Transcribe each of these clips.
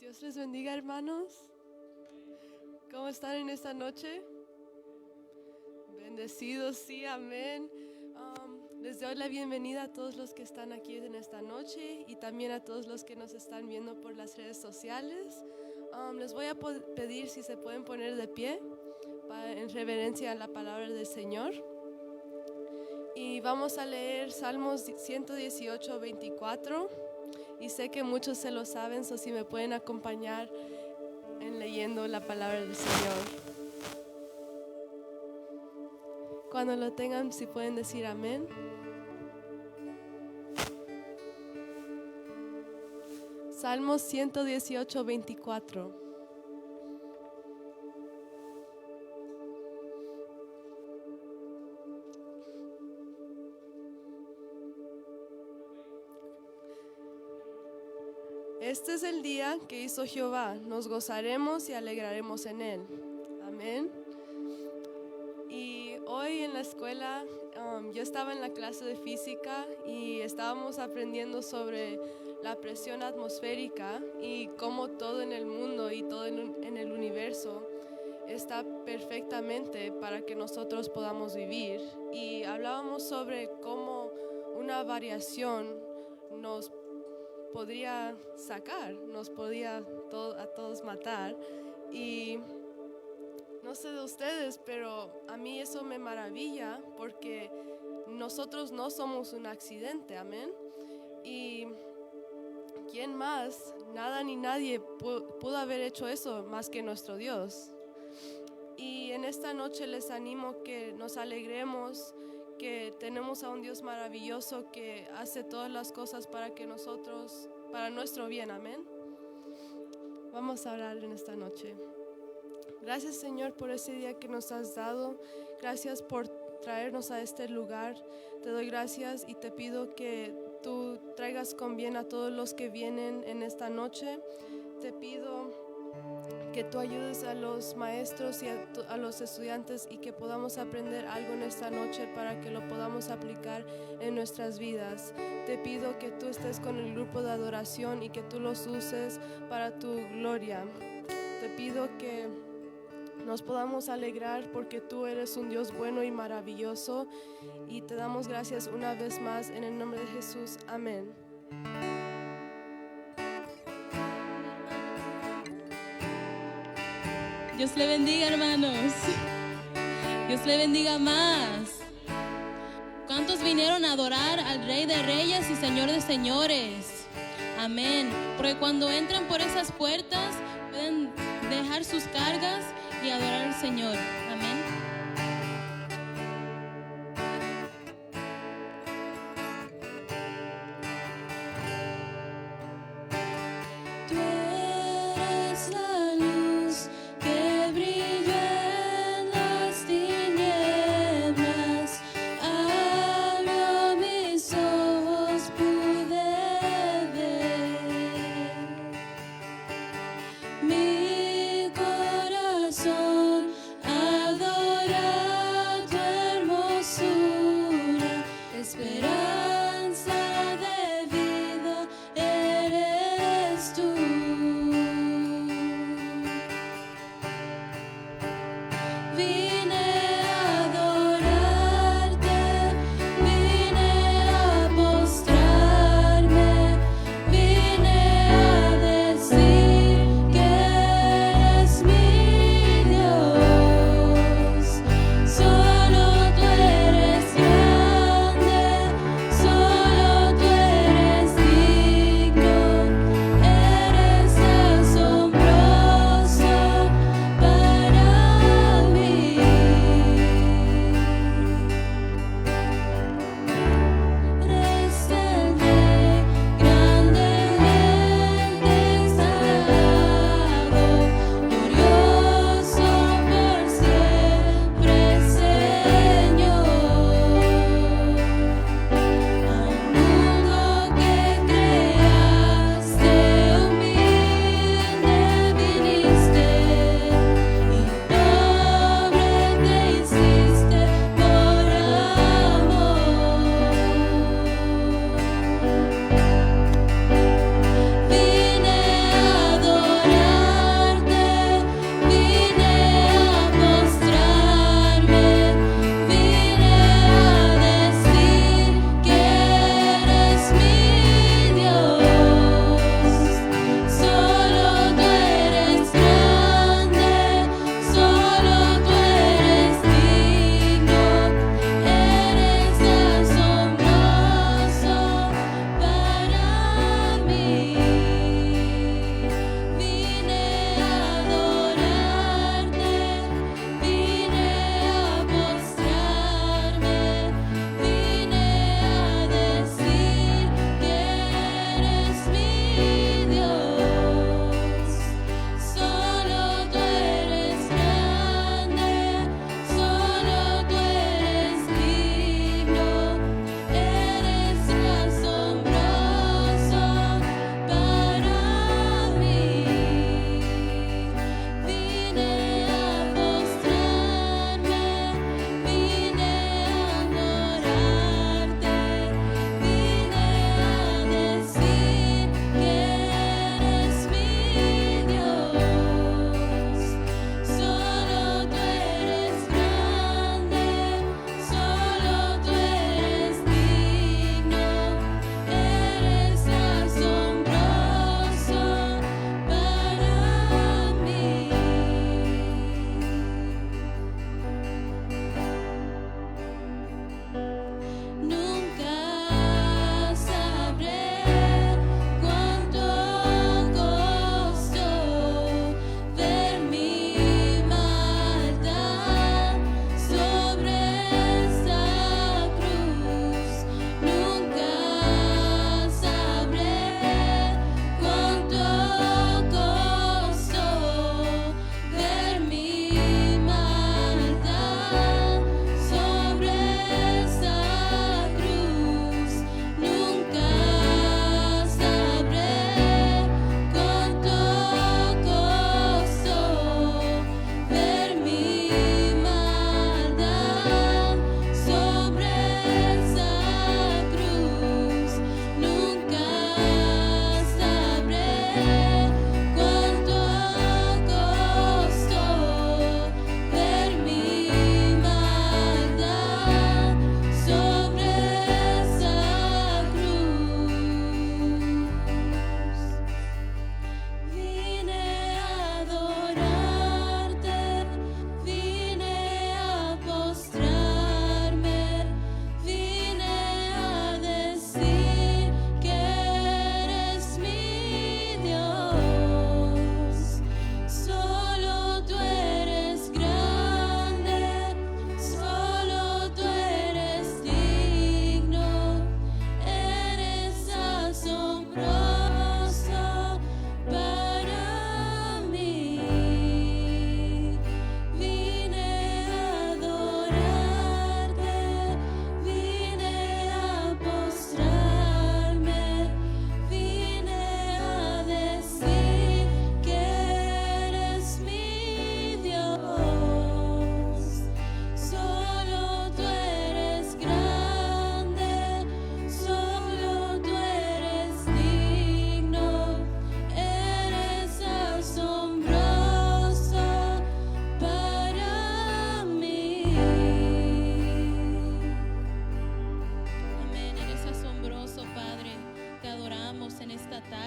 Dios les bendiga, hermanos. ¿Cómo están en esta noche? Bendecidos, sí, amén. Les doy la bienvenida a todos los que están aquí en esta noche y también a todos los que nos están viendo por las redes sociales. Les voy a pedir si se pueden poner de pie en reverencia a la palabra del Señor. Y vamos a leer Salmos 118, 24. Y sé que muchos se lo saben, so si me pueden acompañar en leyendo la palabra del Señor. Cuando lo tengan, si pueden decir amén. Salmos 118, 24. Este es el día que hizo Jehová, nos gozaremos y alegraremos en él. Amén. Y hoy en la escuela, yo estaba en la clase de física y estábamos aprendiendo sobre la presión atmosférica y cómo todo en el mundo y todo en el universo está perfectamente para que nosotros podamos vivir. Y hablábamos sobre cómo una variación nos podría sacar, nos podía a todos matar. Y no sé de ustedes, pero a mí eso me maravilla porque nosotros no somos un accidente, amén. Y ¿quién más? Nada ni nadie pudo haber hecho eso más que nuestro Dios. Y en esta noche les animo que nos alegremos, que tenemos a un Dios maravilloso que hace todas las cosas para nuestro bien, amén. Vamos a orar en esta noche. Gracias, Señor, por ese día que nos has dado. Gracias por traernos a este lugar. Te doy gracias y te pido que tú traigas con bien a todos los que vienen en esta noche. Te pido que tú ayudes a los maestros y a los estudiantes y que podamos aprender algo en esta noche para que lo podamos aplicar en nuestras vidas. Te pido que tú estés con el grupo de adoración y que tú los uses para tu gloria. Te pido que nos podamos alegrar porque tú eres un Dios bueno y maravilloso y te damos gracias una vez más en el nombre de Jesús. Amén. Dios le bendiga, hermanos. Dios le bendiga más. ¿Cuántos vinieron a adorar al Rey de Reyes y Señor de Señores? Amén. Porque cuando entran por esas puertas pueden dejar sus cargas y adorar al Señor. Amén. Esperanza de vida eres tú.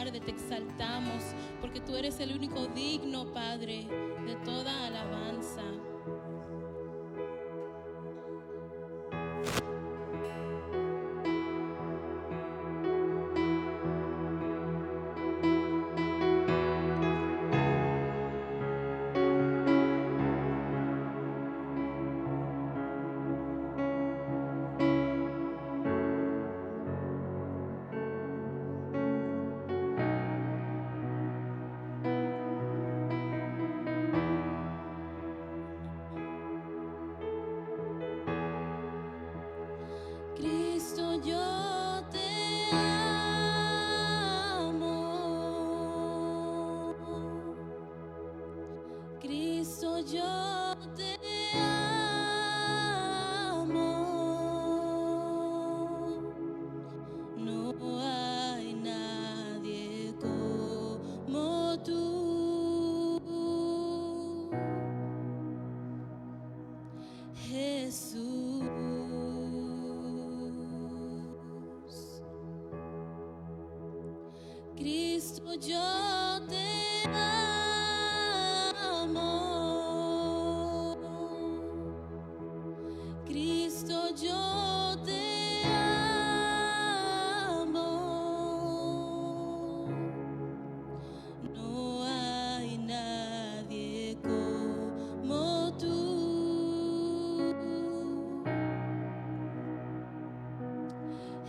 tarde te exaltamos, porque tú eres el único digno, Padre, de toda alabanza. Cristo, yo te amo. Cristo, yo te amo. No hay nadie como tú, Jesús. Cristo, yo te amo. Cristo, yo te amo. No hay nadie como tú,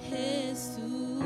Jesús.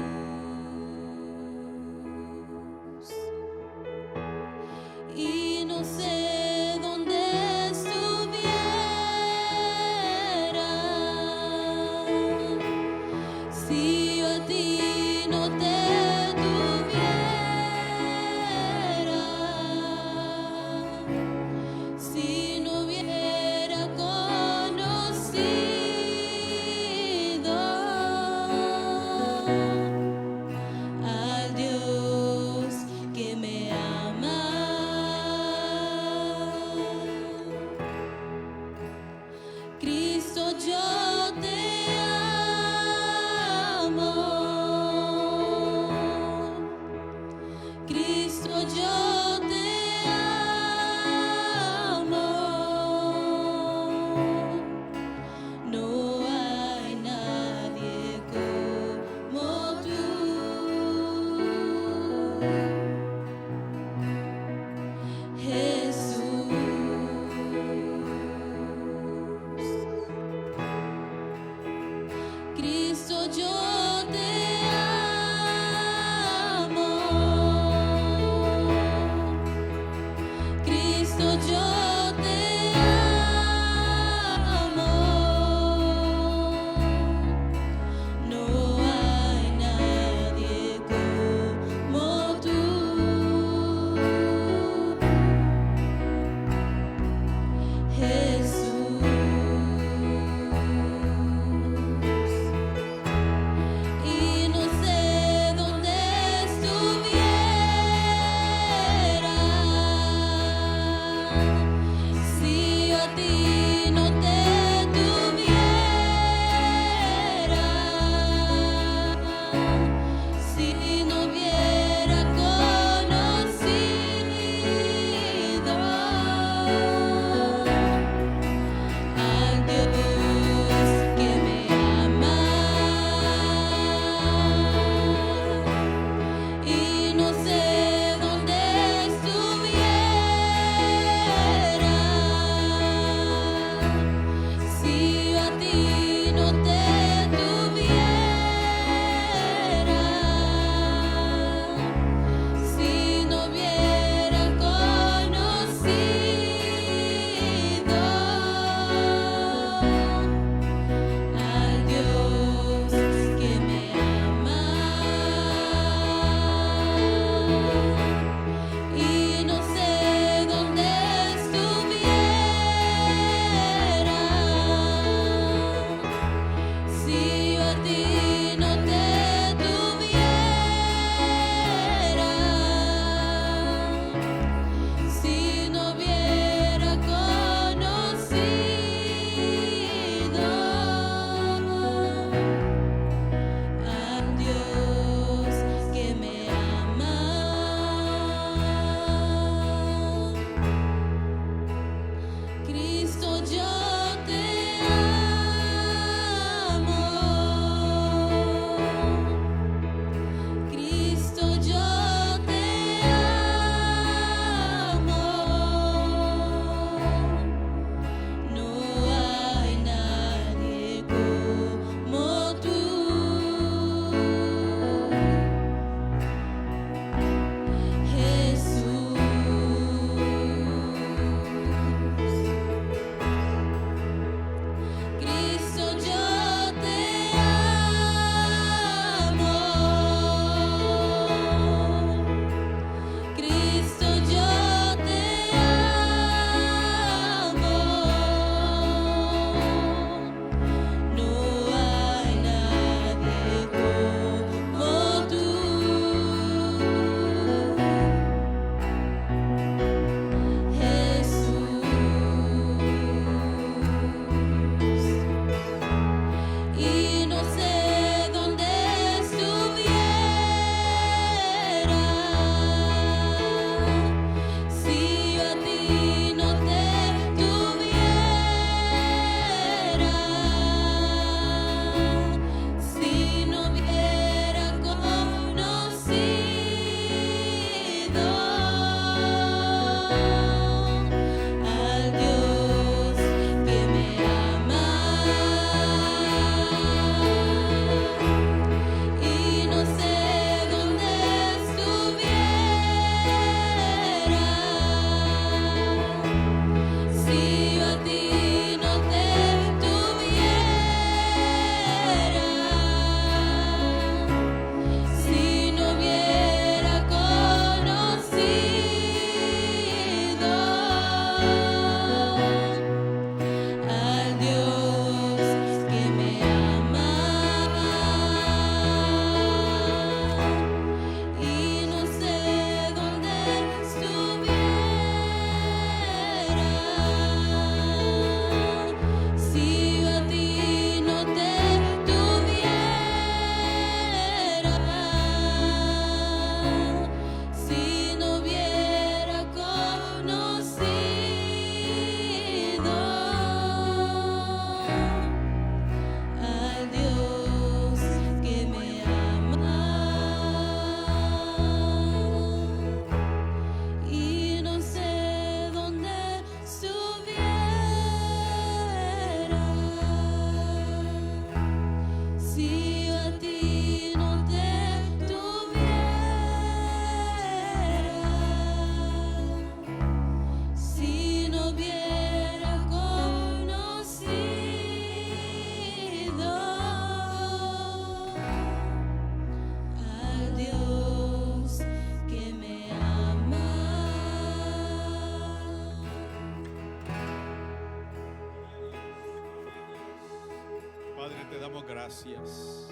damos gracias.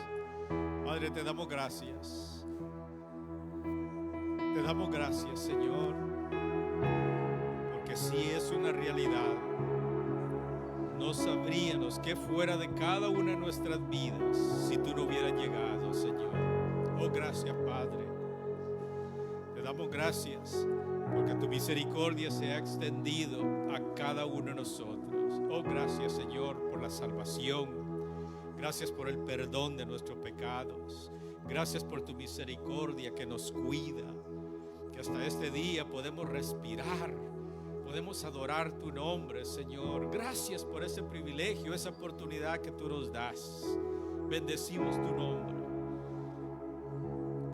Padre, te damos gracias. Te damos gracias, Señor, porque si es una realidad, no sabríamos qué fuera de cada una de nuestras vidas si tú no hubieras llegado, Señor. Oh, gracias, Padre. Te damos gracias porque tu misericordia se ha extendido a cada uno de nosotros. Oh, gracias, Señor, por la salvación. Gracias por el perdón de nuestros pecados. Gracias por tu misericordia que nos cuida, que hasta este día podemos respirar, podemos adorar tu nombre, Señor. Gracias por ese privilegio, esa oportunidad que tú nos das. Bendecimos tu nombre.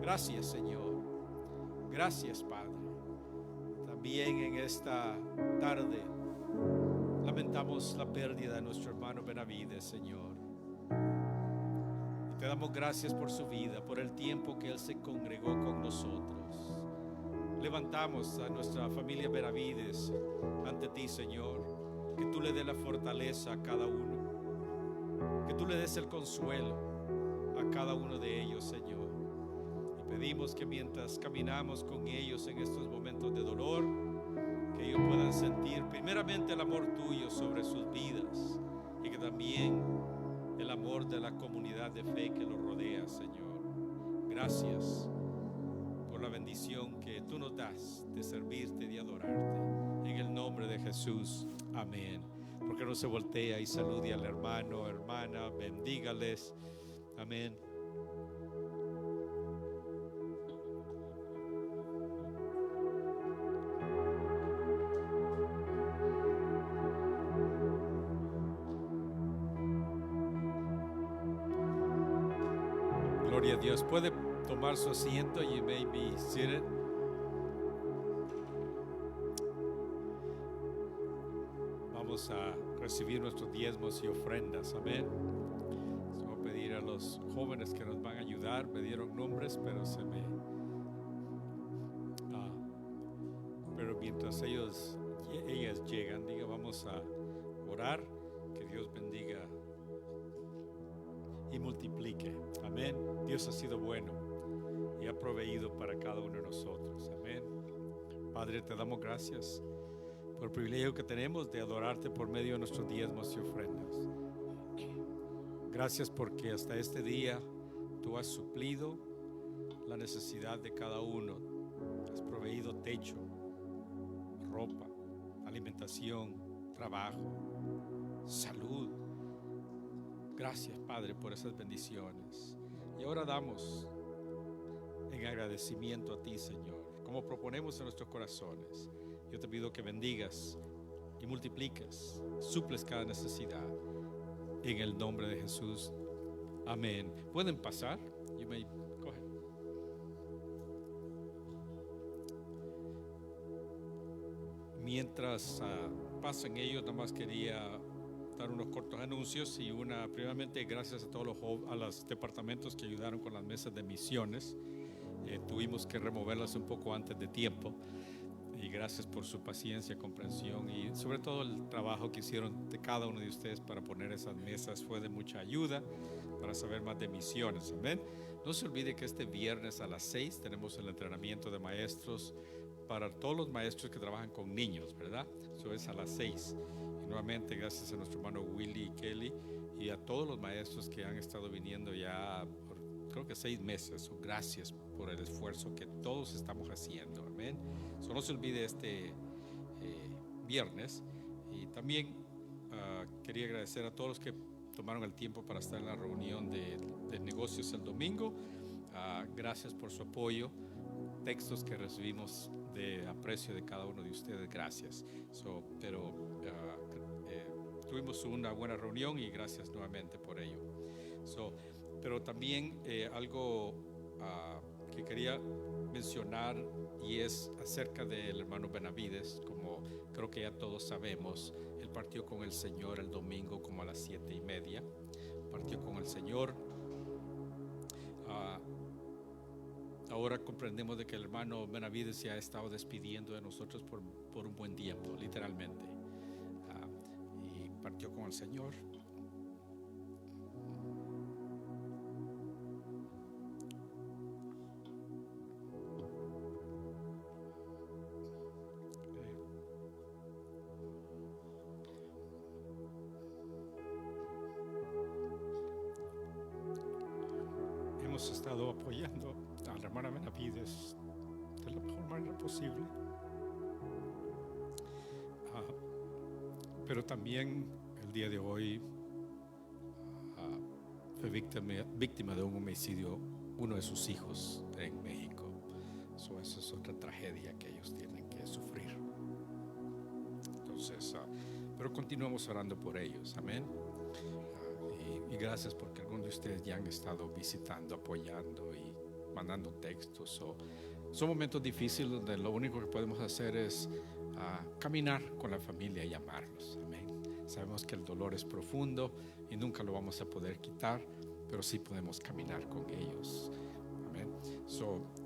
Gracias, Señor. Gracias, Padre. También en esta tarde lamentamos la pérdida de nuestro hermano Benavides, Señor. Y te damos gracias por su vida, por el tiempo que él se congregó con nosotros. Levantamos a nuestra familia Benavides ante ti, Señor. Que tú le des la fortaleza a cada uno, que tú le des el consuelo a cada uno de ellos, Señor. Y pedimos que mientras caminamos con ellos en estos momentos de dolor, que ellos puedan sentir primeramente el amor tuyo sobre sus vidas, y que también el amor de la comunidad de fe que los rodea, Señor. Gracias por la bendición que tú nos das de servirte y de adorarte. En el nombre de Jesús, amén. Porque no se voltea y salude al hermano, hermana, bendígales. Amén. Gloria a Dios. Puede tomar su asiento. You may be seated. Vamos a recibir nuestros diezmos y ofrendas. Amén. Voy a pedir a los jóvenes que nos van a ayudar. Me dieron nombres, pero pero mientras ellas llegan, vamos a orar. Que Dios bendiga y multiplique. Amén. Dios ha sido bueno y ha proveído para cada uno de nosotros. Amén. Padre, te damos gracias por el privilegio que tenemos de adorarte por medio de nuestros diezmos y ofrendas. Gracias porque hasta este día tú has suplido la necesidad de cada uno. Has proveído techo, ropa, alimentación, trabajo, salud. Gracias, Padre, por esas bendiciones. Y ahora damos en agradecimiento a ti, Señor, como proponemos en nuestros corazones. Yo te pido que bendigas y multipliques, suples cada necesidad. En el nombre de Jesús. Amén. ¿Pueden pasar? You may go ahead. Mientras pasan ellos, nada más quería dar unos cortos anuncios y primeramente gracias a todos los departamentos que ayudaron con las mesas de misiones. Tuvimos que removerlas un poco antes de tiempo y gracias por su paciencia, comprensión y sobre todo el trabajo que hicieron de cada uno de ustedes para poner esas mesas fue de mucha ayuda para saber más de misiones. Amén. No se olvide que este viernes a las 6 tenemos el entrenamiento de maestros para todos los maestros que trabajan con niños, ¿verdad? Eso es a las 6. Nuevamente, gracias a nuestro hermano Willy y Kelly y a todos los maestros que han estado viniendo ya por creo que 6 meses. Gracias por el esfuerzo que todos estamos haciendo. Amén. No se olvide este viernes. Y también quería agradecer a todos los que tomaron el tiempo para estar en la reunión de negocios el domingo. Gracias por su apoyo. Textos que recibimos de aprecio de cada uno de ustedes. Gracias. Tuvimos una buena reunión y gracias nuevamente por ello. Pero también algo que quería mencionar y es acerca del hermano Benavides. Como creo que ya todos sabemos, él partió con el Señor el domingo como a las 7:30. Partió con el Señor. Ahora comprendemos de que el hermano Benavides se ha estado despidiendo de nosotros por un buen tiempo, literalmente. Partió con el Señor. estado apoyando a la hermana Benavides de la mejor manera posible. Pero también el día de hoy fue víctima de un homicidio, uno de sus hijos en México. Eso es otra tragedia que ellos tienen que sufrir. Entonces, pero continuamos orando por ellos, amén. Y gracias porque algunos de ustedes ya han estado visitando, apoyando y mandando textos. Son momentos difíciles donde lo único que podemos hacer es caminar con la familia y amarlos, amén. Sabemos que el dolor es profundo y nunca lo vamos a poder quitar, pero sí podemos caminar con ellos, amén.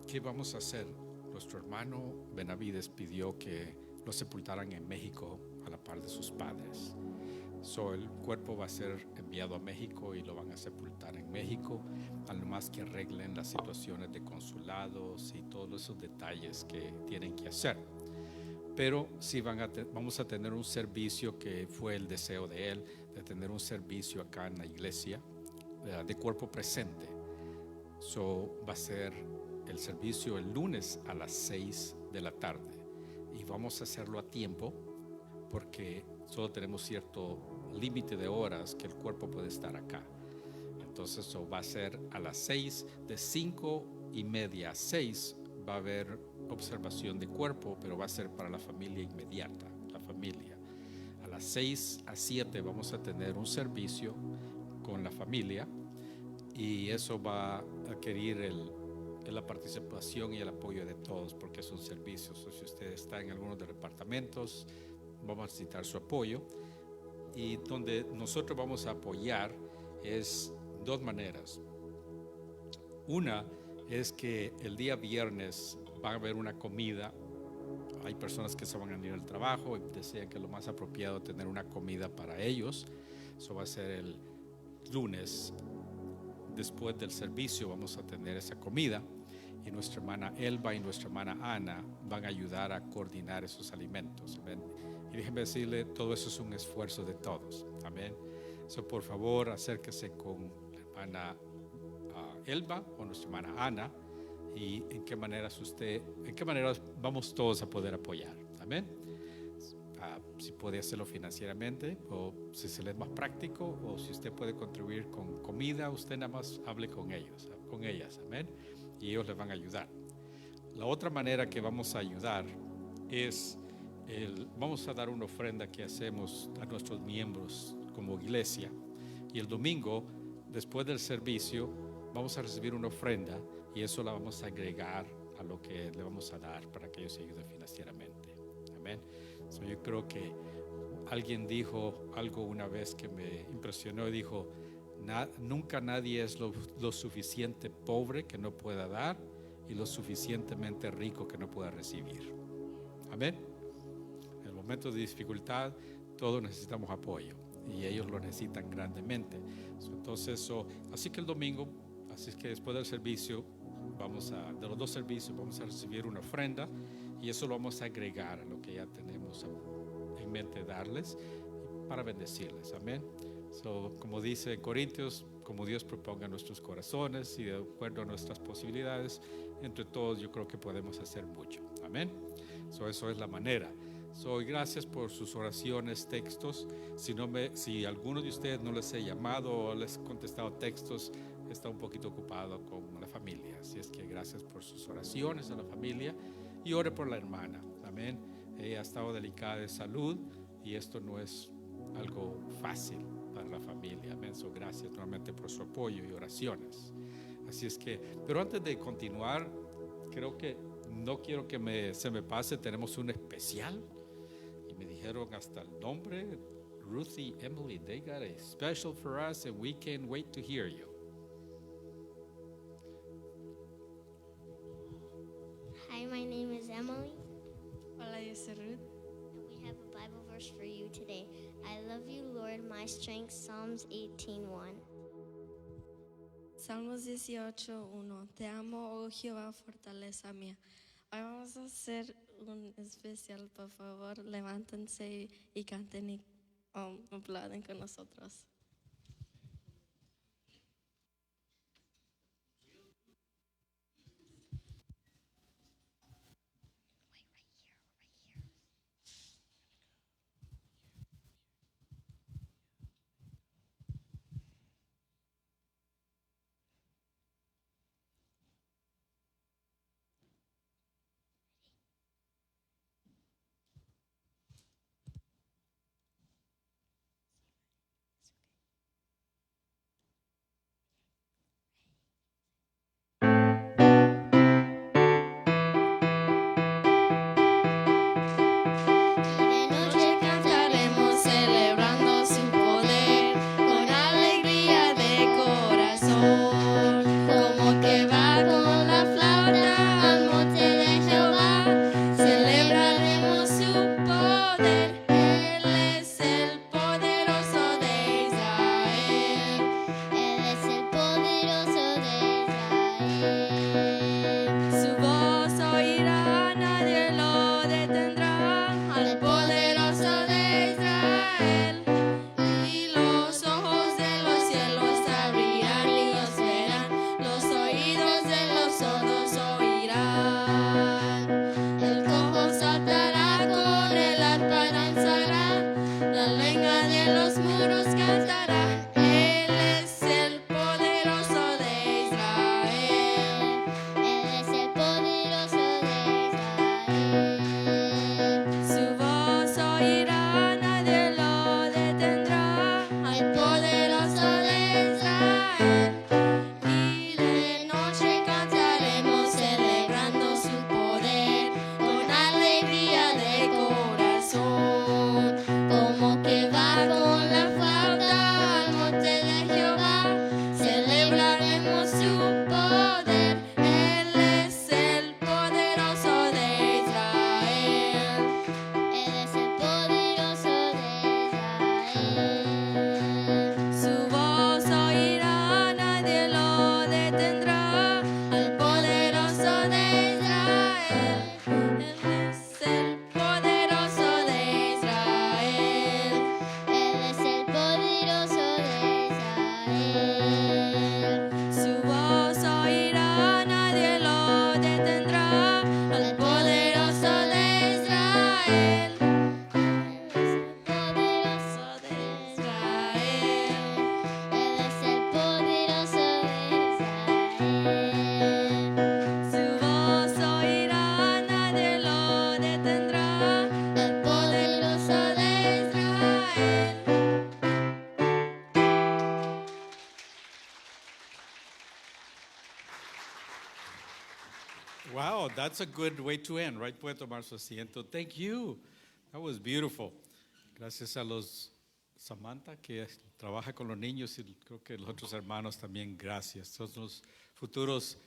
¿Qué vamos a hacer? Nuestro hermano Benavides pidió que lo sepultaran en México a la par de sus padres. El cuerpo va a ser enviado a México y lo van a sepultar en México, al más que arreglen las situaciones de consulados y todos esos detalles que tienen que hacer. Pero sí vamos a tener un servicio que fue el deseo de él, de tener un servicio acá en la iglesia de cuerpo presente. Va a ser el servicio el lunes a las 6 de la tarde y vamos a hacerlo a tiempo porque solo tenemos cierto límite de horas que el cuerpo puede estar acá. Entonces va a ser a las 6, de 5:30 a 6 va a haber observación de cuerpo, pero va a ser para la familia inmediata, la familia. A las 6 a 7 vamos a tener un servicio con la familia y eso va a requerir la participación y el apoyo de todos porque es un servicio. Si usted está en algunos de los departamentos, vamos a necesitar su apoyo. Y donde nosotros vamos a apoyar es dos maneras. Una es que el día viernes va a haber una comida. Hay personas que se van a ir al trabajo y desean que lo más apropiado es tener una comida para ellos. Eso va a ser el lunes. Después del servicio vamos a tener esa comida y nuestra hermana Elba y nuestra hermana Ana van a ayudar a coordinar esos alimentos. Amén. Y déjenme decirle, todo eso es un esfuerzo de todos. Amén. Por favor, acérquese con la hermana Elba o nuestra hermana Ana y en qué manera vamos todos a poder apoyar. Amén. Si puede hacerlo financieramente o si se le es más práctico o si usted puede contribuir con comida, usted nada más hable con ellos, con ellas. Amén. Y ellos les van a ayudar. La otra manera que vamos a ayudar es vamos a dar una ofrenda que hacemos a nuestros miembros como iglesia y el domingo después del servicio vamos a recibir una ofrenda y eso la vamos a agregar a lo que le vamos a dar para que ellos se ayuden financieramente. Amén. Yo creo que alguien dijo algo una vez que me impresionó y dijo, nunca nadie es lo suficiente pobre que no pueda dar y lo suficientemente rico que no pueda recibir. Amén. En el momento de dificultad todos necesitamos apoyo y ellos lo necesitan grandemente. Entonces, así que el domingo, así que después del servicio, de los dos servicios vamos a recibir una ofrenda y eso lo vamos a agregar a lo que ya tenemos en mente darles para bendecirles. Amén. Como dice Corintios, como Dios proponga nuestros corazones y de acuerdo a nuestras posibilidades, entre todos yo creo que podemos hacer mucho. Amén. Eso es la manera. Gracias por sus oraciones, textos. Si alguno de ustedes no les he llamado o les he contestado textos, está un poquito ocupado con la familia. Así es que gracias por sus oraciones a la familia y ore por la hermana. Amén. Ella ha estado delicada de salud y esto no es algo fácil para la familia. Amén. Gracias nuevamente por su apoyo y oraciones. Así es que, pero antes de continuar, creo que no quiero que se me pase, tenemos un especial. Y me dijeron hasta el nombre, Ruthie, Emily, they got a special for us and we can't wait to hear you. Hi, my name is Emily. Hola, yo soy Ruth. And we have a Bible verse for you today. I love you, Lord, my strength, Psalms 18:1. Salmos 18:1. Te amo, oh Jehová, fortaleza mía. Hoy vamos a hacer un especial, por favor, levántense y canten y aplauden con nosotros. that's a good way to end, right? Puede tomar su asiento. Thank you. That was beautiful. Gracias a los Samantha, que trabaja con los niños, y creo que los otros hermanos también, gracias. Son los futuros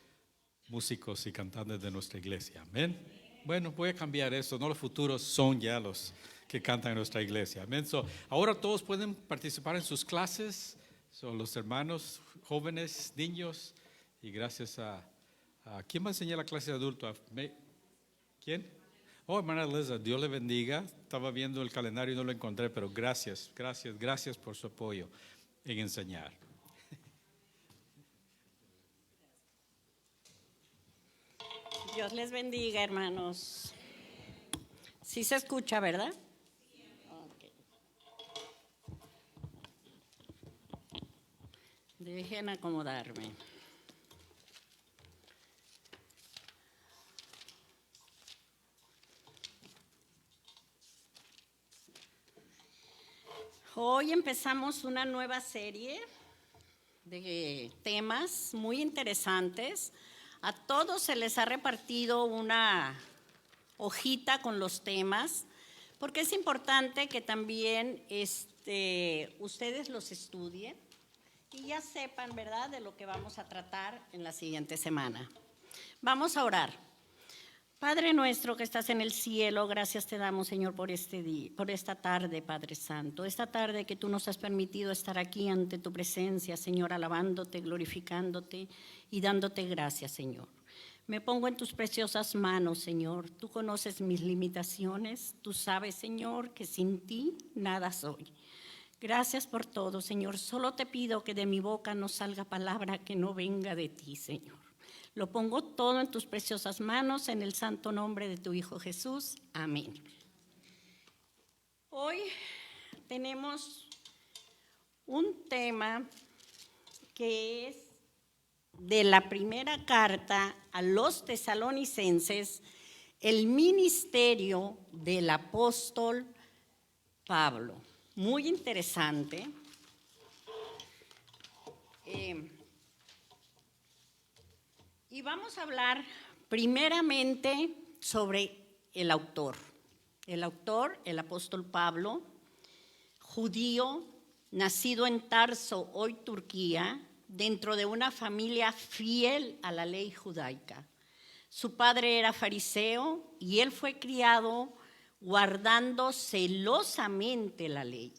músicos y cantantes de nuestra iglesia. Amén. Bueno, voy a cambiar eso. No los futuros, son ya los que cantan en nuestra iglesia. Amén. So, ahora todos pueden participar en sus clases. Son los hermanos, jóvenes, niños. Y gracias a ¿quién va a enseñar la clase de adulto? ¿Quién? Oh, hermana Liza, Dios le bendiga. Estaba viendo el calendario y no lo encontré, pero gracias por su apoyo en enseñar. Dios les bendiga, hermanos. Sí se escucha, ¿verdad? Okay. Dejen acomodarme. Hoy empezamos una nueva serie de temas muy interesantes. A todos se les ha repartido una hojita con los temas, porque es importante que también ustedes los estudien y ya sepan, ¿verdad?, de lo que vamos a tratar en la siguiente semana. Vamos a orar. Padre nuestro que estás en el cielo, gracias te damos, Señor, por este día, por esta tarde, Padre Santo. Esta tarde que tú nos has permitido estar aquí ante tu presencia, Señor, alabándote, glorificándote y dándote gracias, Señor. Me pongo en tus preciosas manos, Señor. Tú conoces mis limitaciones. Tú sabes, Señor, que sin ti nada soy. Gracias por todo, Señor. Solo te pido que de mi boca no salga palabra que no venga de ti, Señor. Lo pongo todo en tus preciosas manos, en el santo nombre de tu Hijo Jesús. Amén. Hoy tenemos un tema que es de la primera carta a los tesalonicenses, el ministerio del apóstol Pablo. Muy interesante. Y vamos a hablar primeramente sobre el autor. El autor, el apóstol Pablo, judío, nacido en Tarso, hoy Turquía, dentro de una familia fiel a la ley judaica. Su padre era fariseo y él fue criado guardando celosamente la ley.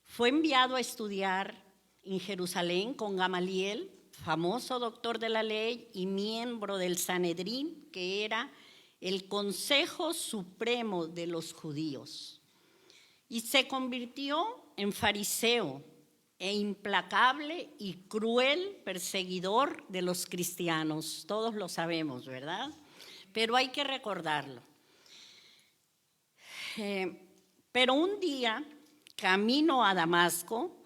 Fue enviado a estudiar en Jerusalén con Gamaliel, famoso doctor de la ley y miembro del Sanedrín, que era el Consejo Supremo de los judíos. Y se convirtió en fariseo e implacable y cruel perseguidor de los cristianos. Todos lo sabemos, ¿verdad? Pero hay que recordarlo. Pero un día, camino a Damasco,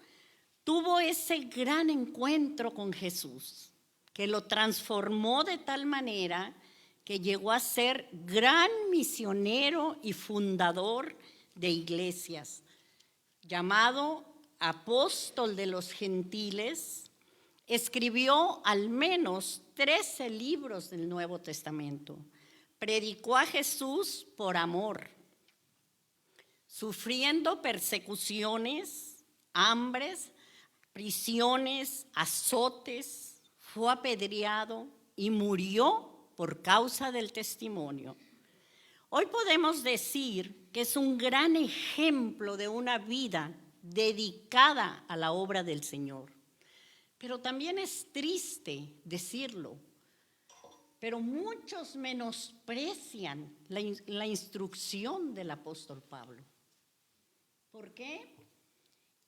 tuvo ese gran encuentro con Jesús, que lo transformó de tal manera que llegó a ser gran misionero y fundador de iglesias, llamado apóstol de los gentiles. Escribió al menos 13 libros del Nuevo Testamento. Predicó a Jesús por amor, sufriendo persecuciones, hambres, prisiones, azotes, fue apedreado y murió por causa del testimonio. Hoy podemos decir que es un gran ejemplo de una vida dedicada a la obra del Señor. Pero también es triste decirlo, pero muchos menosprecian la instrucción del apóstol Pablo. ¿Por qué?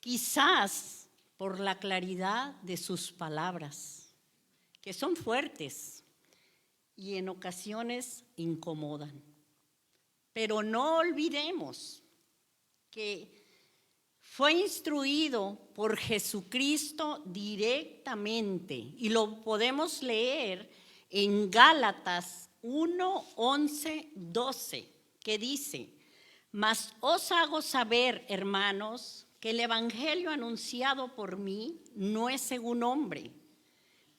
Quizás por la claridad de sus palabras, que son fuertes y en ocasiones incomodan. Pero no olvidemos que fue instruido por Jesucristo directamente, y lo podemos leer en Gálatas 1, 11, 12, que dice: mas os hago saber, hermanos, que el evangelio anunciado por mí no es según hombre,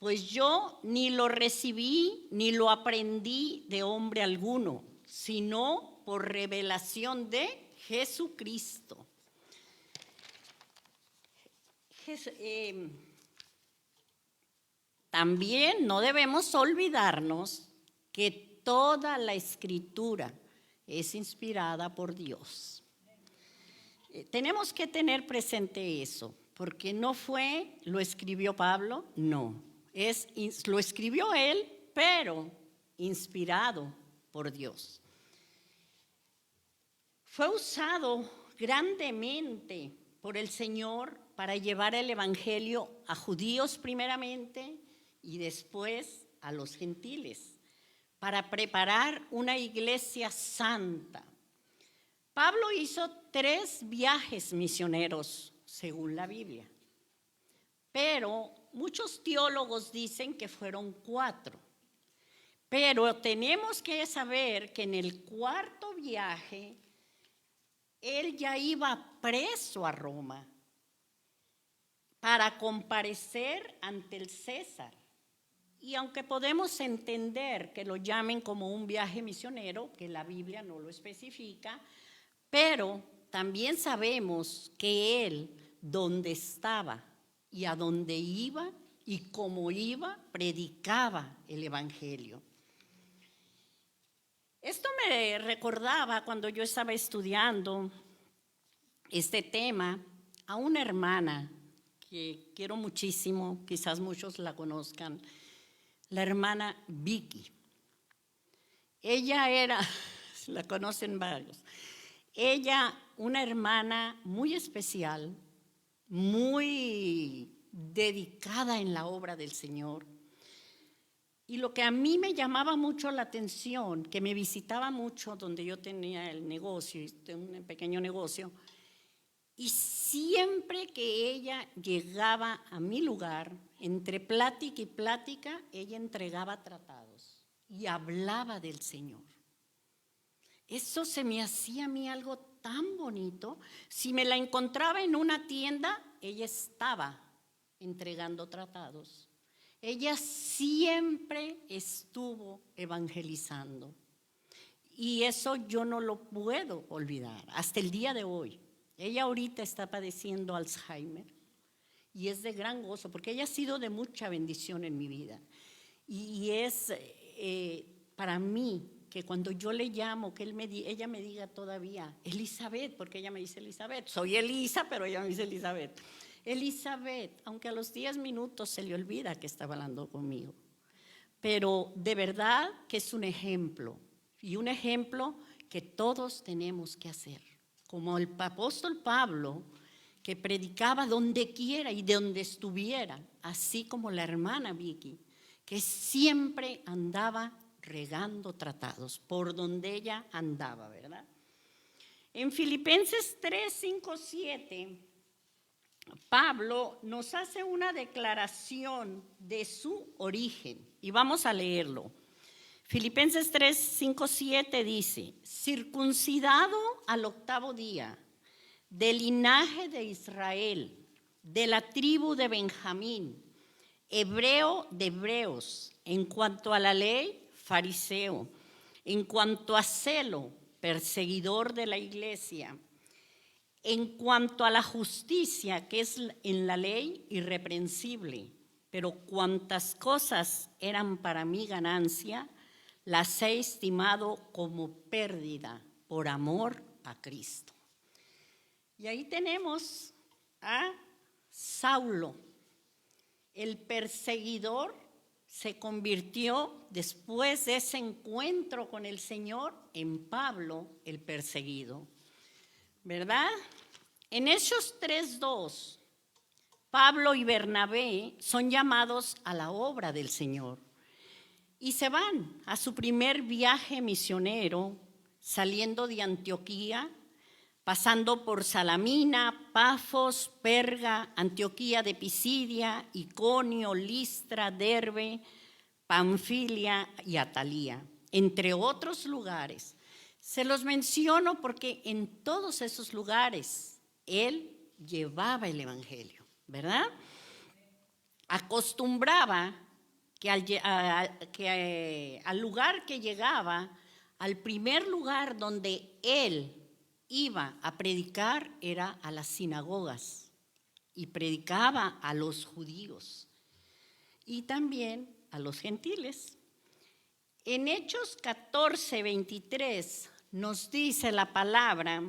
pues yo ni lo recibí ni lo aprendí de hombre alguno, sino por revelación de Jesucristo. También no debemos olvidarnos que toda la Escritura es inspirada por Dios. Tenemos que tener presente eso, porque no fue, lo escribió Pablo, no. Lo escribió él, pero inspirado por Dios. Fue usado grandemente por el Señor para llevar el evangelio a judíos primeramente y después a los gentiles, para preparar una iglesia santa. Pablo hizo 3 viajes misioneros, según la Biblia, pero muchos teólogos dicen que fueron 4. Pero tenemos que saber que en el 4.º viaje, él ya iba preso a Roma para comparecer ante el César. Y aunque podemos entender que lo llamen como un viaje misionero, que la Biblia no lo especifica, pero también sabemos que él, donde estaba y a dónde iba y cómo iba, predicaba el evangelio. Esto me recordaba cuando yo estaba estudiando este tema a una hermana que quiero muchísimo, quizás muchos la conozcan, la hermana Vicky. Ella era, la conocen varios, ella una hermana muy especial, muy dedicada en la obra del Señor. Y lo que a mí me llamaba mucho la atención, que me visitaba mucho donde yo tenía el negocio, un pequeño negocio, y siempre que ella llegaba a mi lugar, entre plática y plática, ella entregaba tratados y hablaba del Señor. Eso se me hacía a mí algo tan bonito. Si me la encontraba en una tienda, ella estaba entregando tratados. Ella siempre estuvo evangelizando. Y eso yo no lo puedo olvidar hasta el día de hoy. Ella ahorita está padeciendo Alzheimer y es de gran gozo porque ella ha sido de mucha bendición en mi vida. Y es para mí que cuando yo le llamo, que ella me diga todavía, Elizabeth, porque ella me dice Elizabeth, soy Elisa, pero ella me dice Elizabeth. Elizabeth, aunque a los 10 minutos se le olvida que está hablando conmigo. Pero de verdad que es un ejemplo, y un ejemplo que todos tenemos que hacer. Como el apóstol Pablo, que predicaba donde quiera y de donde estuviera, así como la hermana Vicky, que siempre andaba regando tratados por donde ella andaba, ¿verdad? En Filipenses 3, 5, 7, Pablo nos hace una declaración de su origen y vamos a leerlo. Filipenses 3, 5, 7 dice: circuncidado al 8.º día, del linaje de Israel, de la tribu de Benjamín, hebreo de hebreos, en cuanto a la ley, fariseo, en cuanto a celo, perseguidor de la iglesia, en cuanto a la justicia que es en la ley, irreprensible, pero cuantas cosas eran para mí ganancia, las he estimado como pérdida por amor a Cristo. Y ahí tenemos a Saulo, el perseguidor. Se convirtió después de ese encuentro con el Señor en Pablo el perseguido, ¿verdad? En Hechos 3:2, Pablo y Bernabé son llamados a la obra del Señor y se van a su primer viaje misionero, saliendo de Antioquía, pasando por Salamina, Pafos, Perga, Antioquía de Pisidia, Iconio, Listra, Derbe, Panfilia y Atalía, entre otros lugares. Se los menciono porque en todos esos lugares él llevaba el evangelio, ¿verdad? Acostumbraba al lugar que llegaba, al primer lugar donde él iba a predicar era a las sinagogas y predicaba a los judíos y también a los gentiles. En Hechos 14:23 nos dice la palabra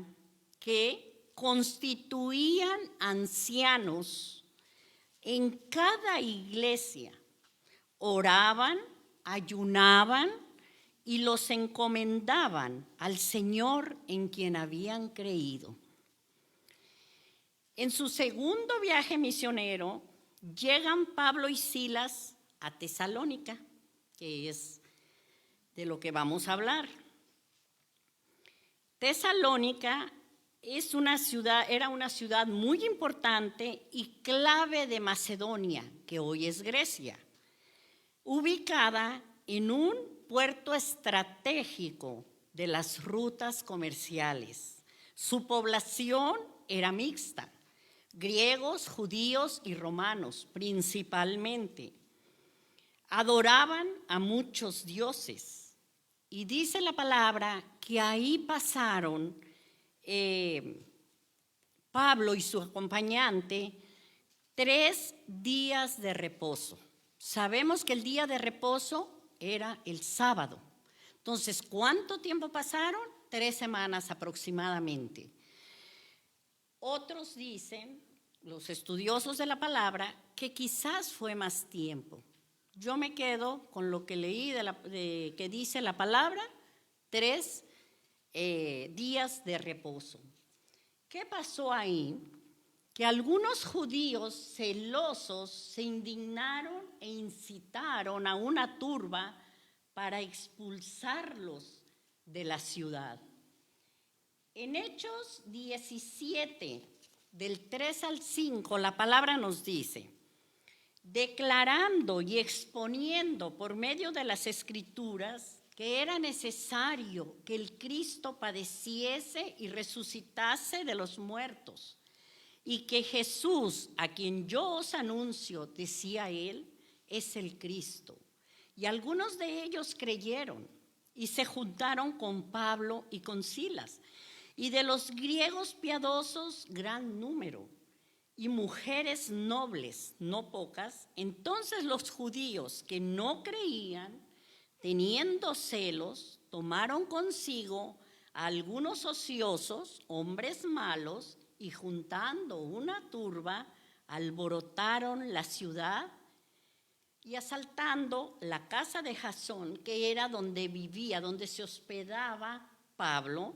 que constituían ancianos en cada iglesia, oraban, ayunaban y los encomendaban al Señor en quien habían creído. En su segundo viaje misionero, llegan Pablo y Silas a Tesalónica, que es de lo que vamos a hablar. Tesalónica era una ciudad muy importante y clave de Macedonia, que hoy es Grecia, ubicada en un puerto estratégico de las rutas comerciales. Su población era mixta, griegos, judíos y romanos principalmente. Adoraban a muchos dioses y dice la palabra que ahí pasaron Pablo y su acompañante 3 días de reposo. Sabemos que el día de reposo era el sábado. Entonces, ¿cuánto tiempo pasaron? 3 semanas aproximadamente. Otros dicen, los estudiosos de la palabra, que quizás fue más tiempo. Yo me quedo con lo que leí que dice la palabra, 3 días de reposo. ¿Qué pasó ahí? Que algunos judíos celosos se indignaron e incitaron a una turba para expulsarlos de la ciudad. En Hechos 17, del 3 al 5, la palabra nos dice: declarando y exponiendo por medio de las Escrituras que era necesario que el Cristo padeciese y resucitase de los muertos, y que Jesús, a quien yo os anuncio, decía él, es el Cristo. Y algunos de ellos creyeron y se juntaron con Pablo y con Silas, y de los griegos piadosos gran número, y mujeres nobles, no pocas. Entonces los judíos que no creían, teniendo celos, tomaron consigo a algunos ociosos, hombres malos, y juntando una turba, alborotaron la ciudad y asaltando la casa de Jasón, que era donde vivía, donde se hospedaba Pablo,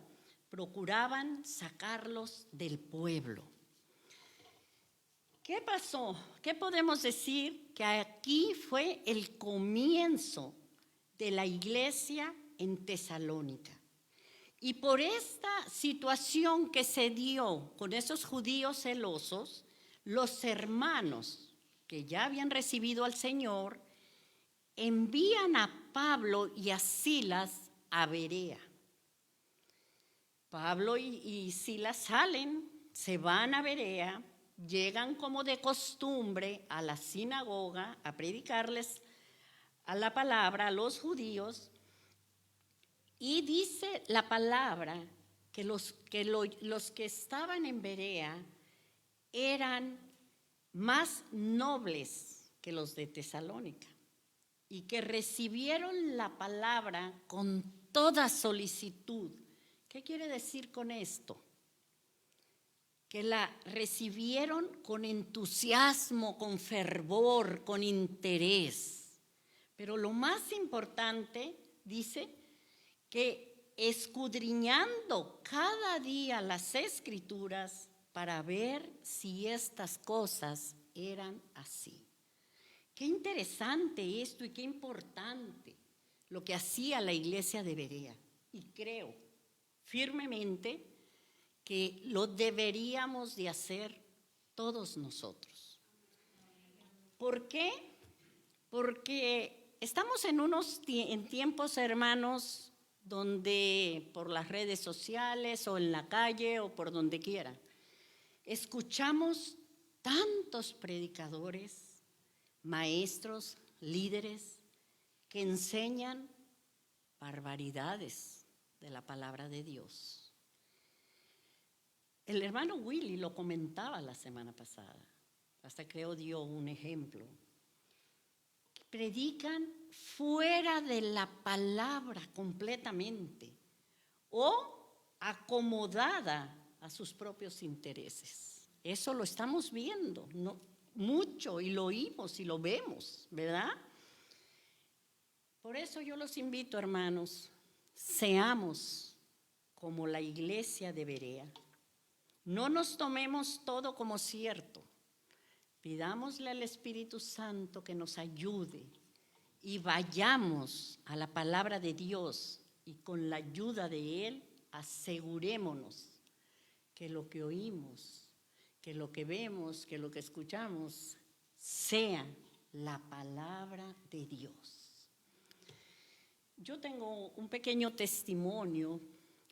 procuraban sacarlos del pueblo. ¿Qué pasó? ¿Qué podemos decir? Que aquí fue el comienzo de la iglesia en Tesalónica. Y por esta situación que se dio con esos judíos celosos, los hermanos que ya habían recibido al Señor envían a Pablo y a Silas a Berea. Pablo y Silas salen, se van a Berea, llegan como de costumbre a la sinagoga a predicarles a la palabra a los judíos, y dice la palabra que los que estaban en Berea eran más nobles que los de Tesalónica y que recibieron la palabra con toda solicitud. ¿Qué quiere decir con esto? Que la recibieron con entusiasmo, con fervor, con interés. Pero lo más importante, dice, que escudriñando cada día las Escrituras para ver si estas cosas eran así. Qué interesante esto y qué importante lo que hacía la iglesia de Berea. Y creo firmemente que lo deberíamos de hacer todos nosotros. ¿Por qué? Porque estamos en tiempos, hermanos, donde por las redes sociales o en la calle o por donde quiera, escuchamos tantos predicadores, maestros, líderes que enseñan barbaridades de la palabra de Dios. El hermano Willy lo comentaba la semana pasada, hasta creo dio un ejemplo. Predican fuera de la palabra completamente o acomodada a sus propios intereses. Eso lo estamos viendo mucho y lo oímos y lo vemos, ¿verdad? Por eso yo los invito, hermanos, seamos como la iglesia de Berea. No nos tomemos todo como cierto. Pidámosle al Espíritu Santo que nos ayude y vayamos a la palabra de Dios y con la ayuda de Él asegurémonos que lo que oímos, que lo que vemos, que lo que escuchamos sea la palabra de Dios. Yo tengo un pequeño testimonio.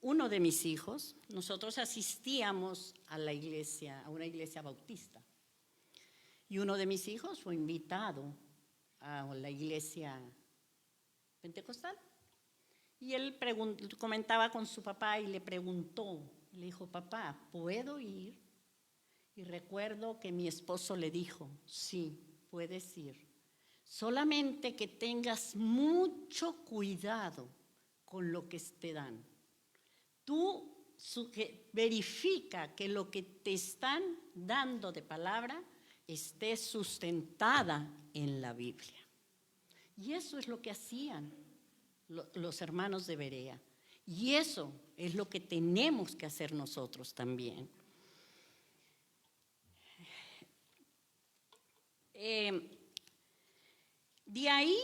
Uno de mis hijos, nosotros asistíamos a la iglesia, a una iglesia bautista. Y uno de mis hijos fue invitado a la iglesia pentecostal. Y él comentaba con su papá y le preguntó, le dijo, papá, ¿puedo ir? Y recuerdo que mi esposo le dijo, sí, puedes ir. Solamente que tengas mucho cuidado con lo que te dan. Tú verifica que lo que te están dando de palabra esté sustentada en la Biblia. Y eso es lo que hacían los hermanos de Berea. Y eso es lo que tenemos que hacer nosotros también. De ahí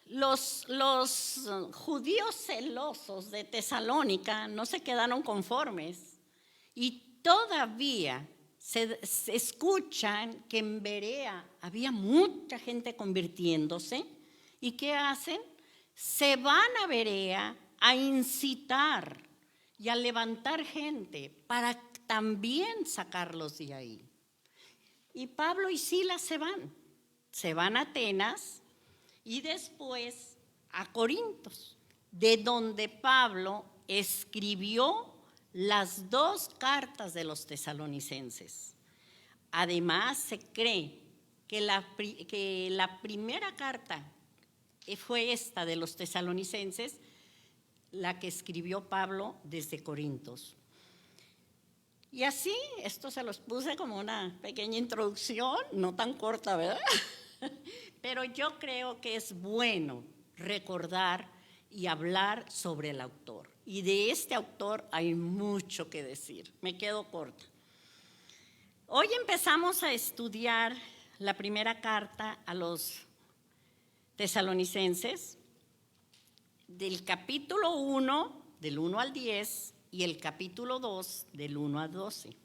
los judíos celosos de Tesalónica no se quedaron conformes y todavía se escuchan que en Berea había mucha gente convirtiéndose. ¿Y qué hacen? Se van a Berea a incitar y a levantar gente para también sacarlos de ahí. Y Pablo y Silas se van a Atenas y después a Corintos, de donde Pablo escribió las 2 cartas de los tesalonicenses. Además, se cree que la primera carta fue esta de los tesalonicenses, la que escribió Pablo desde Corintos. Y así, esto se los puse como una pequeña introducción, no tan corta, ¿verdad? Pero yo creo que es bueno recordar y hablar sobre el autor. Y de este autor hay mucho que decir. Me quedo corta. Hoy empezamos a estudiar la primera carta a los tesalonicenses, del capítulo 1, del 1 al 10, y el capítulo 2, del 1 al 12.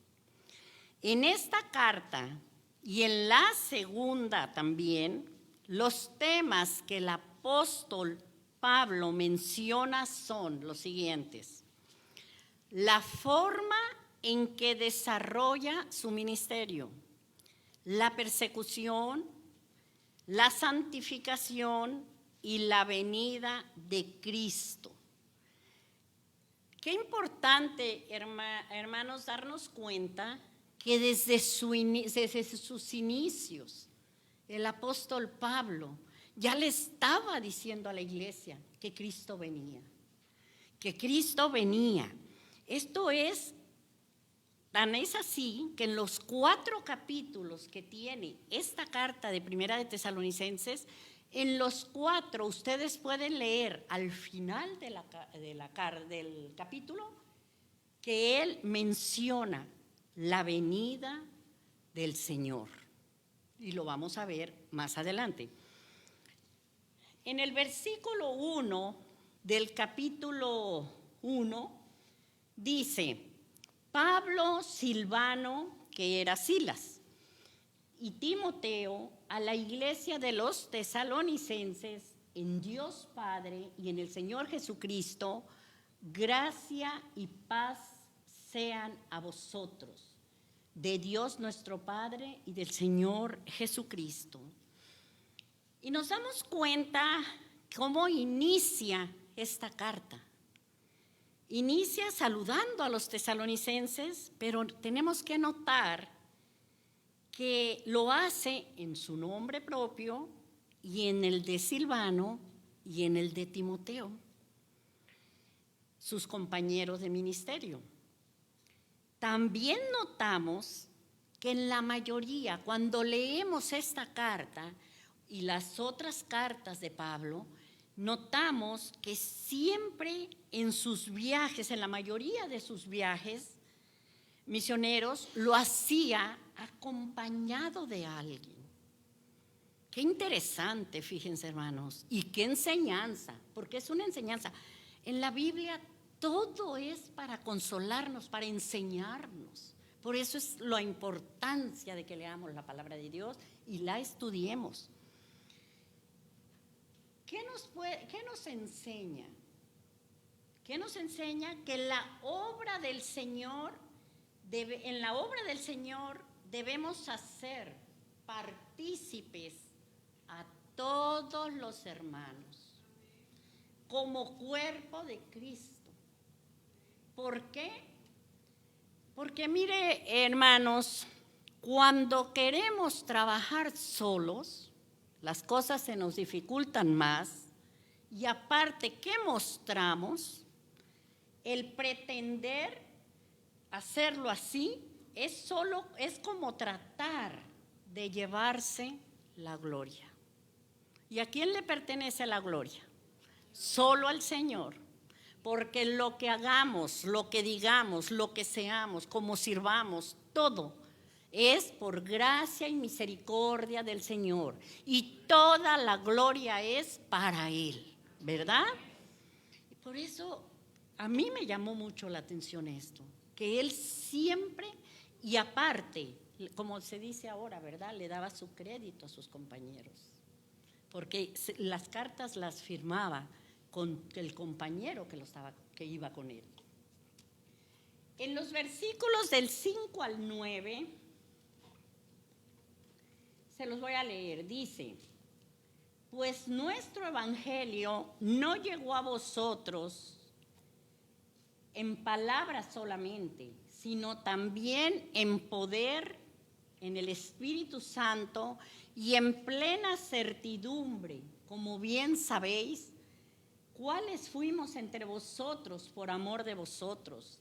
En esta carta y en la segunda también, los temas que el apóstol Pablo menciona son los siguientes: la forma en que desarrolla su ministerio, la persecución, la santificación y la venida de Cristo. Qué importante, hermanos, darnos cuenta que desde sus inicios el apóstol Pablo ya le estaba diciendo a la iglesia que Cristo venía, que Cristo venía. Esto es así que en los 4 capítulos que tiene esta carta de Primera de Tesalonicenses, en los 4 ustedes pueden leer al final del capítulo que él menciona la venida del Señor. Y lo vamos a ver más adelante. En el versículo 1 del capítulo 1 dice: Pablo, Silvano, que era Silas, y Timoteo, a la iglesia de los tesalonicenses, en Dios Padre y en el Señor Jesucristo, gracia y paz sean a vosotros, de Dios nuestro Padre y del Señor Jesucristo. Y nos damos cuenta cómo inicia esta carta. Inicia saludando a los tesalonicenses, pero tenemos que notar que lo hace en su nombre propio y en el de Silvano y en el de Timoteo, sus compañeros de ministerio. También notamos que en la mayoría, cuando leemos esta carta y las otras cartas de Pablo, notamos que siempre en sus viajes, en la mayoría de sus viajes misioneros, lo hacía acompañado de alguien. Qué interesante, fíjense, hermanos, y qué enseñanza, porque es una enseñanza. En la Biblia todo es para consolarnos, para enseñarnos. Por eso es la importancia de que leamos la palabra de Dios y la estudiemos. ¿Qué nos enseña? ¿Qué nos enseña? Que la obra del Señor, en la obra del Señor debemos hacer partícipes a todos los hermanos, como cuerpo de Cristo. ¿Por qué? Porque mire, hermanos, cuando queremos trabajar solos, las cosas se nos dificultan más, y aparte, ¿qué mostramos? El pretender hacerlo así es como tratar de llevarse la gloria. ¿Y a quién le pertenece la gloria? Solo al Señor, porque lo que hagamos, lo que digamos, lo que seamos, como sirvamos, todo es por gracia y misericordia del Señor, y toda la gloria es para Él, ¿verdad? Y por eso a mí me llamó mucho la atención esto, que Él siempre, y aparte, como se dice ahora, ¿verdad?, le daba su crédito a sus compañeros, porque las cartas las firmaba con el compañero que iba con él. En los versículos del 5 al 9, se los voy a leer, dice: pues nuestro evangelio no llegó a vosotros en palabras solamente, sino también en poder, en el Espíritu Santo y en plena certidumbre, como bien sabéis, cuáles fuimos entre vosotros por amor de vosotros.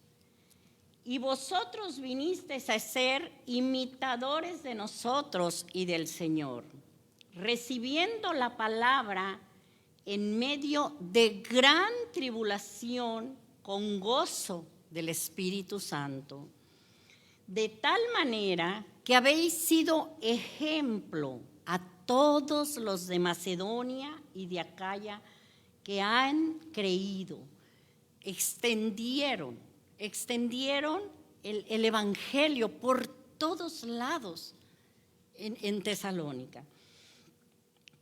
Y vosotros vinisteis a ser imitadores de nosotros y del Señor, recibiendo la palabra en medio de gran tribulación con gozo del Espíritu Santo, de tal manera que habéis sido ejemplo a todos los de Macedonia y de Acaya que han creído. Extendieron el evangelio por todos lados en Tesalónica.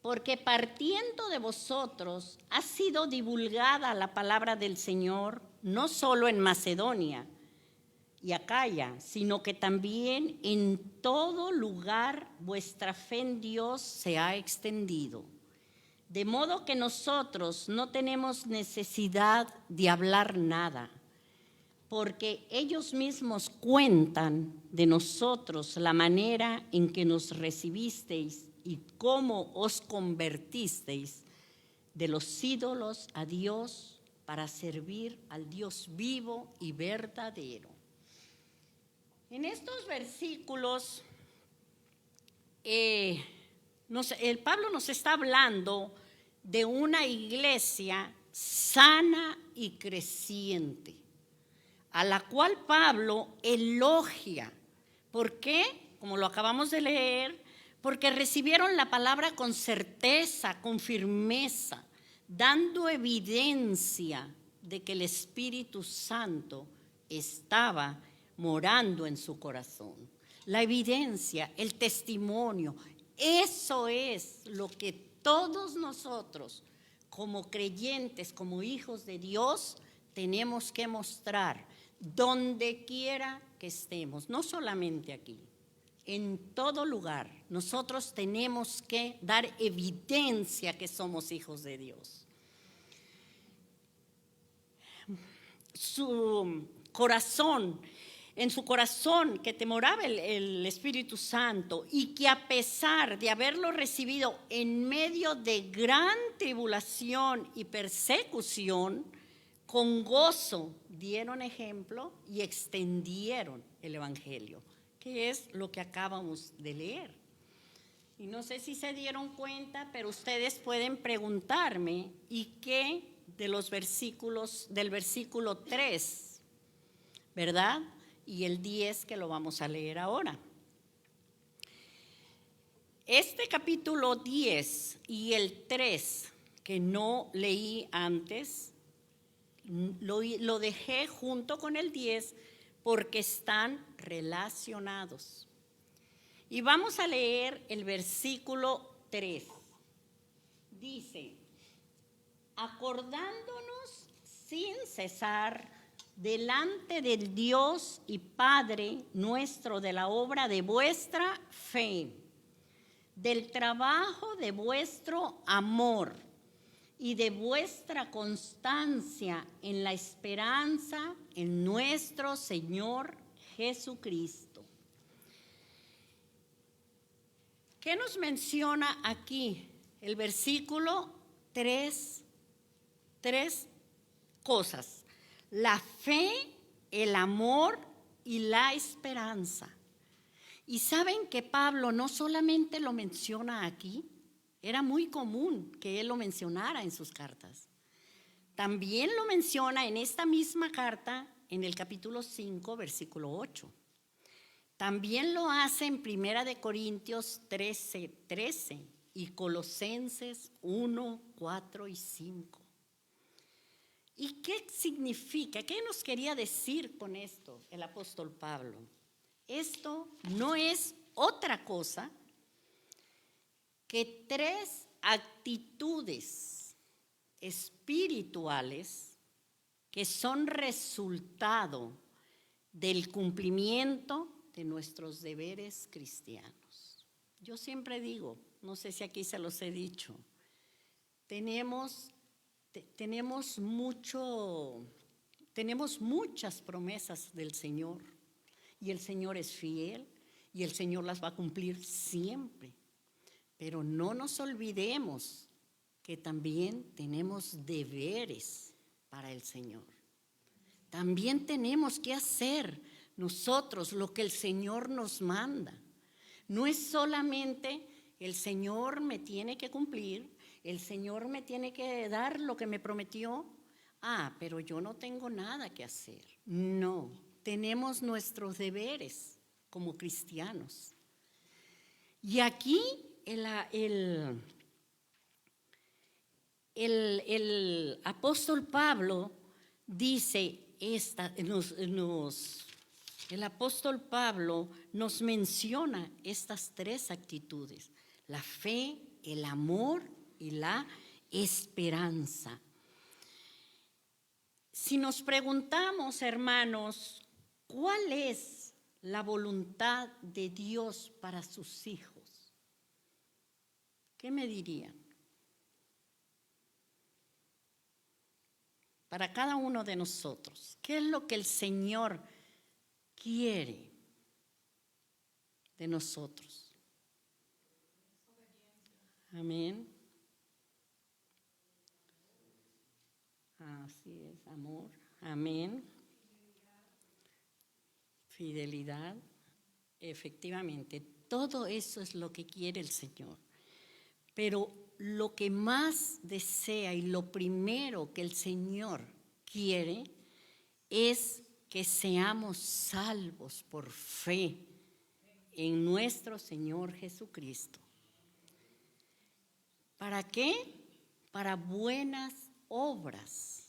Porque partiendo de vosotros ha sido divulgada la palabra del Señor, no solo en Macedonia y Acaya, sino que también en todo lugar vuestra fe en Dios se ha extendido. De modo que nosotros no tenemos necesidad de hablar nada, porque ellos mismos cuentan de nosotros la manera en que nos recibisteis y cómo os convertisteis de los ídolos a Dios para servir al Dios vivo y verdadero. En estos versículos, Pablo nos está hablando de una iglesia sana y creciente, a la cual Pablo elogia. ¿Por qué? Como lo acabamos de leer, porque recibieron la palabra con certeza, con firmeza, dando evidencia de que el Espíritu Santo estaba morando en su corazón. La evidencia, el testimonio, eso es lo que todos nosotros, como creyentes, como hijos de Dios, tenemos que mostrar donde quiera que estemos, no solamente aquí, en todo lugar. Nosotros tenemos que dar evidencia que somos hijos de Dios. En su corazón que te moraba el Espíritu Santo, y que a pesar de haberlo recibido en medio de gran tribulación y persecución, con gozo dieron ejemplo y extendieron el Evangelio, que es lo que acabamos de leer. Y no sé si se dieron cuenta, pero ustedes pueden preguntarme, ¿y qué de los versículos, del versículo 3, ¿verdad? Y el 10 que lo vamos a leer ahora? Este capítulo 10 y el 3 que no leí antes, lo dejé junto con el 10 porque están relacionados. Y vamos a leer el versículo 3. Dice: acordándonos sin cesar delante del Dios y Padre nuestro de la obra de vuestra fe, del trabajo de vuestro amor y de vuestra constancia en la esperanza en nuestro Señor Jesucristo. ¿Qué nos menciona aquí el versículo 3? Tres cosas: la fe, el amor y la esperanza. Y saben que Pablo no solamente lo menciona aquí, era muy común que él lo mencionara en sus cartas. También lo menciona en esta misma carta, en el capítulo 5, versículo 8. También lo hace en 1 Corintios 13 y Colosenses 1, 4 y 5. ¿Y qué significa? ¿Qué nos quería decir con esto el apóstol Pablo? Esto no es otra cosa que tres actitudes espirituales que son resultado del cumplimiento de nuestros deberes cristianos. Yo siempre digo, no sé si aquí se los he dicho, tenemos muchas promesas del Señor, y el Señor es fiel y el Señor las va a cumplir siempre. Pero no nos olvidemos que también tenemos deberes para el Señor. También tenemos que hacer nosotros lo que el Señor nos manda. No es solamente el Señor me tiene que cumplir, el Señor me tiene que dar lo que me prometió. Pero yo no tengo nada que hacer. No, tenemos nuestros deberes como cristianos. Y aquí el apóstol Pablo dice, el apóstol Pablo nos menciona estas tres actitudes: la fe, el amor y la esperanza. Si nos preguntamos, hermanos, ¿cuál es la voluntad de Dios para sus hijos? ¿Qué me dirían? Para cada uno de nosotros, ¿qué es lo que el Señor quiere de nosotros? Amén. Así es, amor. Amén. Fidelidad. Efectivamente, todo eso es lo que quiere el Señor. Pero lo que más desea y lo primero que el Señor quiere es que seamos salvos por fe en nuestro Señor Jesucristo. ¿Para qué? Para buenas obras.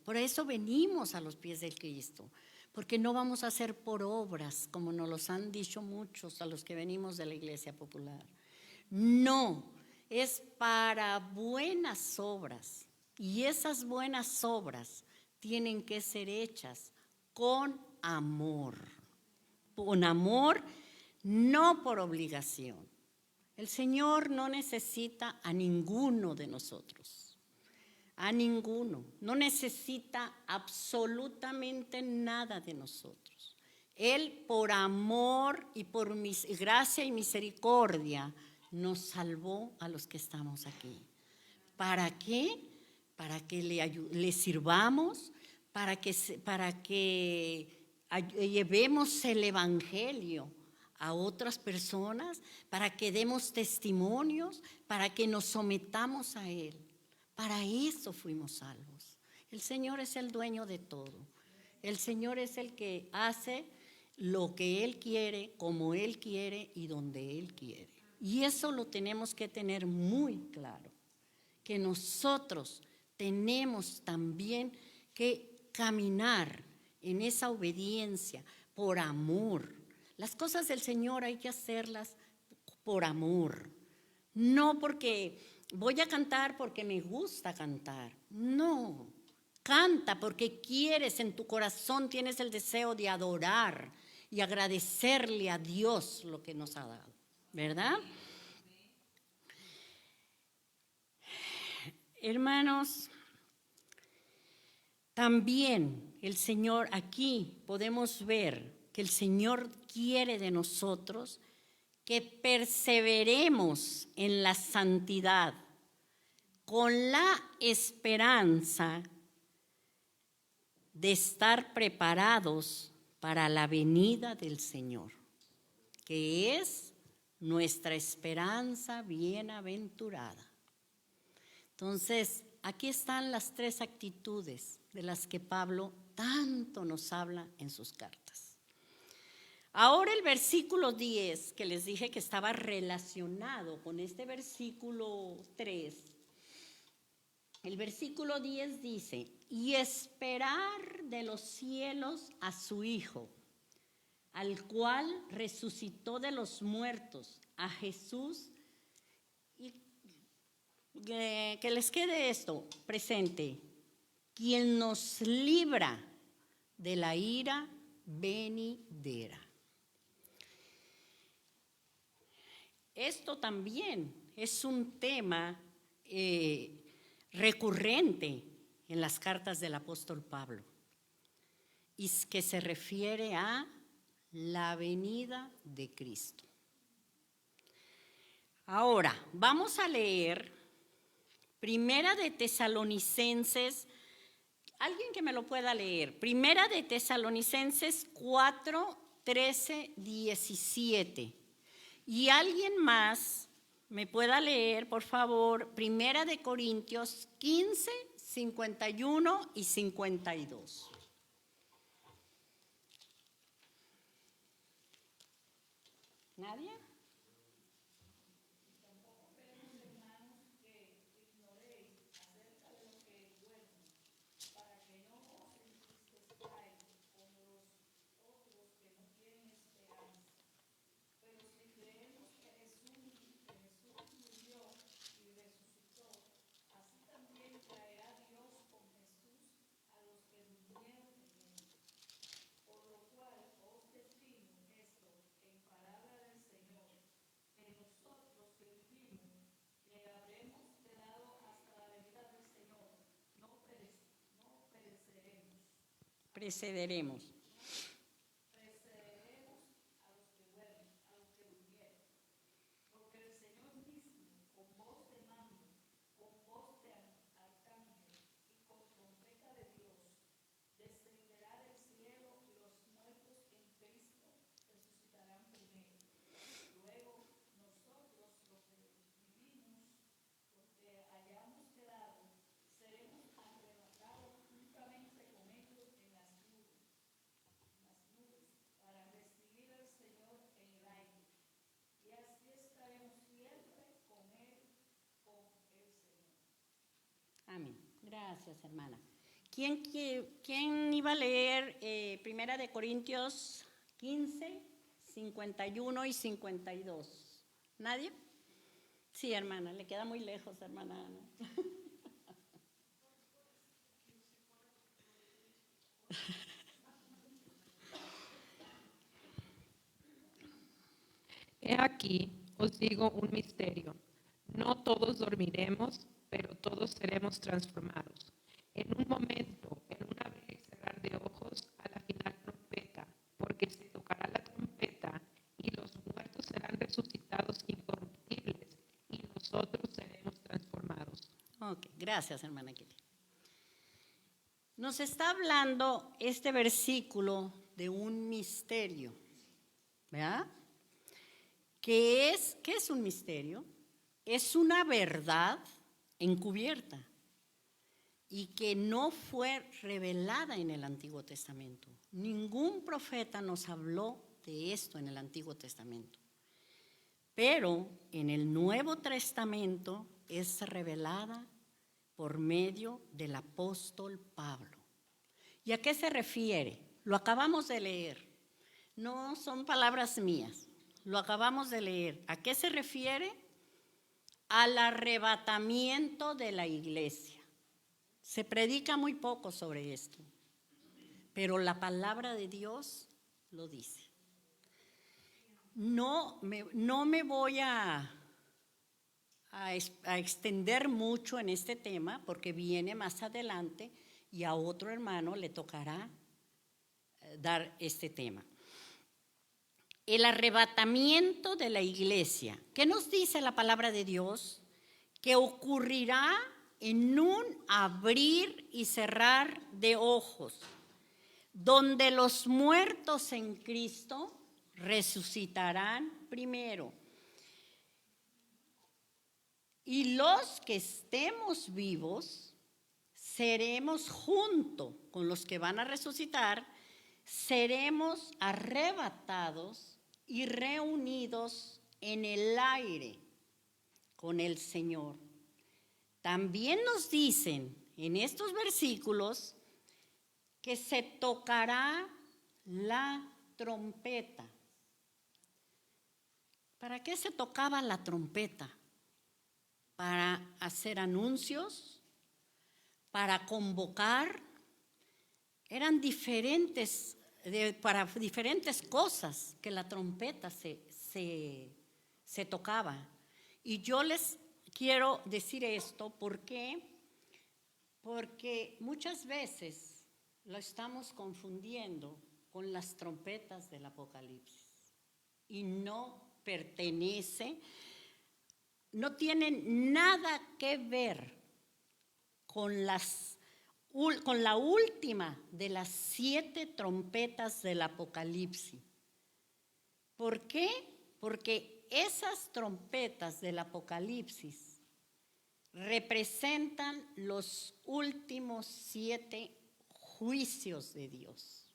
Por eso venimos a los pies de Cristo. Porque no vamos a hacer por obras, como nos los han dicho muchos a los que venimos de la Iglesia Popular. No, es para buenas obras. Y esas buenas obras tienen que ser hechas con amor. con amor, no por obligación. El Señor no necesita a ninguno de nosotros, a ninguno. No necesita absolutamente nada de nosotros. Él, por amor y por gracia y misericordia, nos salvó a los que estamos aquí. ¿Para qué? Para que le sirvamos, para que llevemos el evangelio a otras personas, para que demos testimonios, para que nos sometamos a Él. Para eso fuimos salvos. El Señor es el dueño de todo. El Señor es el que hace lo que Él quiere, como Él quiere y donde Él quiere. Y eso lo tenemos que tener muy claro, que nosotros tenemos también que caminar en esa obediencia por amor. Las cosas del Señor hay que hacerlas por amor, no porque voy a cantar porque me gusta cantar. No, canta porque quieres, en tu corazón tienes el deseo de adorar y agradecerle a Dios lo que nos ha dado, ¿verdad? Hermanos, también el Señor, aquí podemos ver que el Señor quiere de nosotros que perseveremos en la santidad con la esperanza de estar preparados para la venida del Señor, que es nuestra esperanza bienaventurada. Entonces, aquí están las 3 actitudes de las que Pablo tanto nos habla en sus cartas. Ahora el versículo 10, que les dije que estaba relacionado con este versículo 3, el versículo 10 dice: y esperar de los cielos a su Hijo, al cual resucitó de los muertos, a Jesús. Y que les quede esto presente: quien nos libra de la ira venidera. Esto también es un tema recurrente en las cartas del apóstol Pablo, y que se refiere a la venida de Cristo. Ahora, vamos a leer Primera de Tesalonicenses. Alguien que me lo pueda leer. Primera de Tesalonicenses 4, 13, 17. Y alguien más me pueda leer, por favor, Primera de Corintios 15, 51 y 52. ¿Nadie? Precederemos. A los que duermen, a los que durmieron, porque el Señor mismo, con voz de mando, con voz de arcángel y con trompeta de Dios, descenderá del cielo, y los muertos en Cristo resucitarán primero. Luego nosotros, los que vivimos, los que hayamos quedado, seremos arrebatados juntamente con ellos en las nubes, para recibir al Señor en el aire. Y así estaremos siempre con Él, con el Señor. Amén. Gracias, hermana. ¿Quién iba a leer Primera de Corintios 15, 51 y 52? ¿Nadie? Sí, hermana, le queda muy lejos, hermana Ana. aquí, os digo un misterio. No todos dormiremos, pero todos seremos transformados. En un momento, en un abrir y cerrar de ojos, a la final trompeta, porque se tocará la trompeta y los muertos serán resucitados incorruptibles y nosotros seremos transformados. Ok, gracias, hermana Kelly. Nos está hablando este versículo de un misterio, ¿verdad? ¿Qué es un misterio? Es una verdad encubierta y que no fue revelada en el Antiguo Testamento. Ningún profeta nos habló de esto en el Antiguo Testamento. Pero en el Nuevo Testamento es revelada por medio del apóstol Pablo. ¿Y a qué se refiere? Lo acabamos de leer. No son palabras mías. Lo acabamos de leer. ¿A qué se refiere? Al arrebatamiento de la iglesia. Se predica muy poco sobre esto, pero la palabra de Dios lo dice. No me voy a extender mucho en este tema porque viene más adelante y a otro hermano le tocará dar este tema. El arrebatamiento de la iglesia. ¿Qué nos dice la palabra de Dios? Que ocurrirá en un abrir y cerrar de ojos, donde los muertos en Cristo resucitarán primero. Y los que estemos vivos, seremos junto con los que van a resucitar, seremos arrebatados y reunidos en el aire con el Señor. También nos dicen en estos versículos que se tocará la trompeta. ¿Para qué se tocaba la trompeta? Para hacer anuncios, para convocar. Eran diferentes, para diferentes cosas que la trompeta se tocaba. Y yo les quiero decir esto, ¿por qué? Porque muchas veces lo estamos confundiendo con las trompetas del Apocalipsis. Y no pertenece, no tienen nada que ver con la última de las 7 trompetas del Apocalipsis. ¿Por qué? Porque esas trompetas del Apocalipsis representan los últimos 7 juicios de Dios.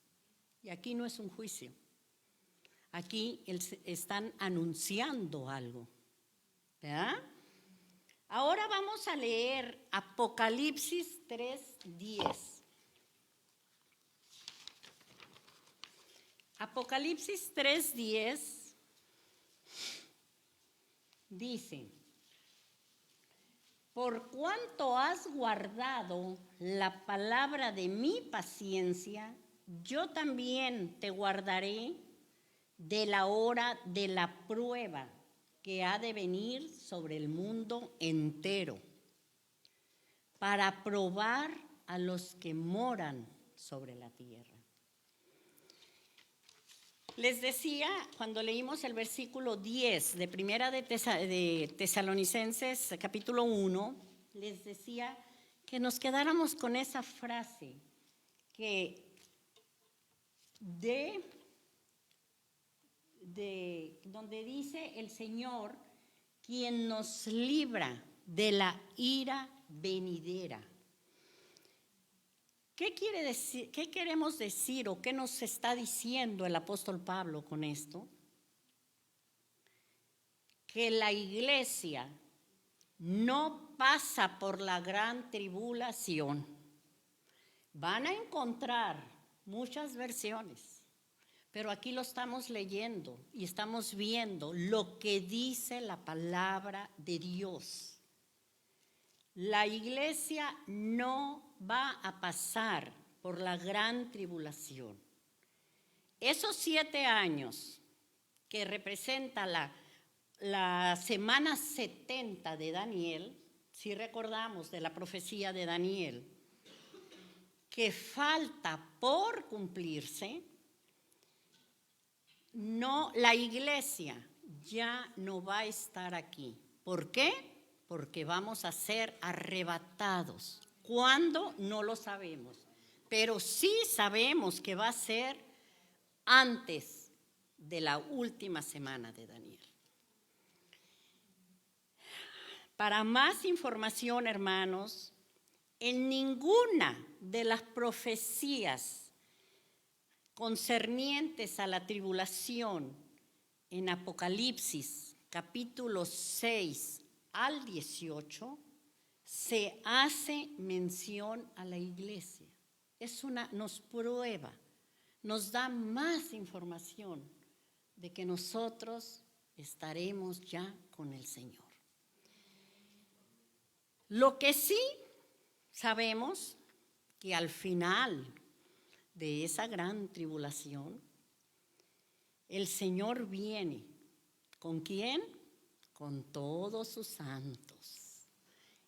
Y aquí no es un juicio. Aquí están anunciando algo, ¿verdad? Ahora vamos a leer Apocalipsis 3:10. Apocalipsis 3:10 dice: por cuanto has guardado la palabra de mi paciencia, yo también te guardaré de la hora de la prueba que ha de venir sobre el mundo entero, para probar a los que moran sobre la tierra. Les decía, cuando leímos el versículo 10 de Primera de Tesalonicenses, capítulo 1, les decía que nos quedáramos con esa frase que donde dice el Señor, quien nos libra de la ira venidera. ¿Qué quiere decir? ¿Qué queremos decir o qué nos está diciendo el apóstol Pablo con esto? Que la iglesia no pasa por la gran tribulación. Van a encontrar muchas versiones, pero aquí lo estamos leyendo y estamos viendo lo que dice la palabra de Dios. La iglesia no va a pasar por la gran tribulación. Esos 7 años que representa la la semana 70 de Daniel, si recordamos de la profecía de Daniel, que falta por cumplirse, no, la iglesia ya no va a estar aquí. ¿Por qué? Porque vamos a ser arrebatados. ¿Cuándo? No lo sabemos, pero sí sabemos que va a ser antes de la última semana de Daniel. Para más información, hermanos, en ninguna de las profecías concernientes a la tribulación en Apocalipsis, capítulo 6 al 18, se hace mención a la iglesia. Nos prueba, nos da más información de que nosotros estaremos ya con el Señor. Lo que sí sabemos que al final de esa gran tribulación, el Señor viene. ¿Con quién? Con todos sus santos.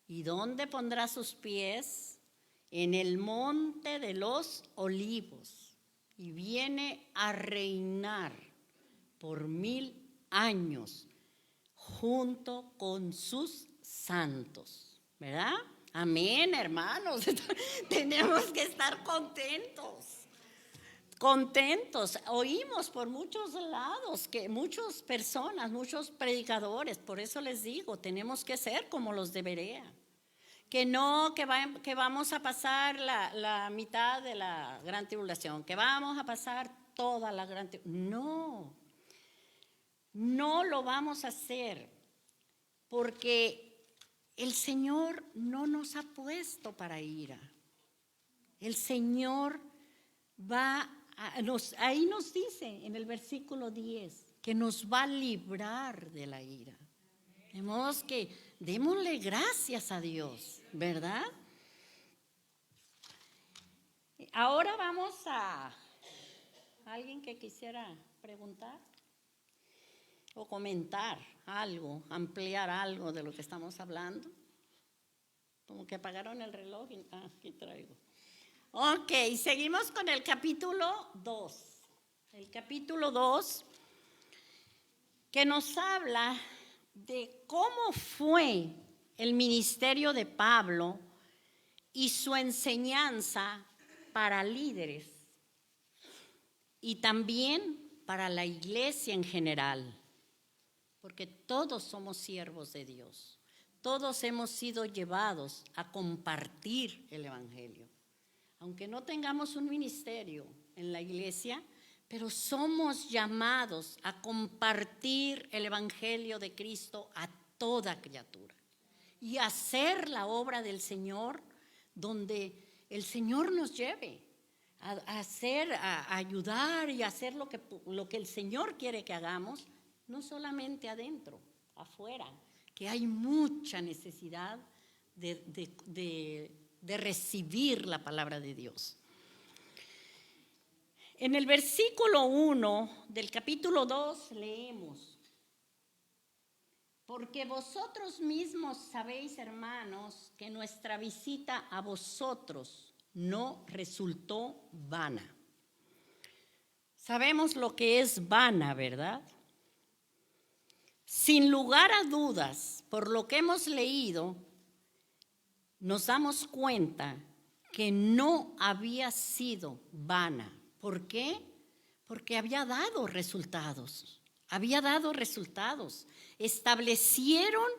¿Y dónde pondrá sus pies? En el monte de los olivos. Y viene a reinar por 1000 años junto con sus santos. ¿Verdad? Amén, hermanos. Tenemos que estar contentos. Contentos. Oímos por muchos lados que muchas personas, muchos predicadores, por eso les digo, tenemos que ser como los de Berea. Que no, que vamos a pasar la mitad de la gran tribulación, que vamos a pasar toda la gran tribulación. No lo vamos a hacer, porque el Señor no nos ha puesto para ira. El Señor ahí nos dice en el versículo 10 que nos va a librar de la ira. De modo que démosle gracias a Dios, ¿verdad? Ahora vamos a alguien que quisiera preguntar o comentar algo, ampliar algo de lo que estamos hablando. Como que apagaron el reloj. Aquí traigo. Ok, seguimos con el capítulo 2. El capítulo 2 que nos habla de cómo fue el ministerio de Pablo y su enseñanza para líderes y también para la iglesia en general, porque todos somos siervos de Dios, todos hemos sido llevados a compartir el evangelio. Aunque no tengamos un ministerio en la iglesia, pero somos llamados a compartir el evangelio de Cristo a toda criatura y hacer la obra del Señor donde el Señor nos lleve a ayudar y hacer lo que el Señor quiere que hagamos, no solamente adentro, afuera, que hay mucha necesidad de recibir la palabra de Dios. En el versículo 1 del capítulo 2 leemos: porque vosotros mismos sabéis, hermanos, que nuestra visita a vosotros no resultó vana. Sabemos lo que es vana, ¿verdad? Sin lugar a dudas, por lo que hemos leído, nos damos cuenta que no había sido vana. ¿Por qué? Porque había dado resultados. Establecieron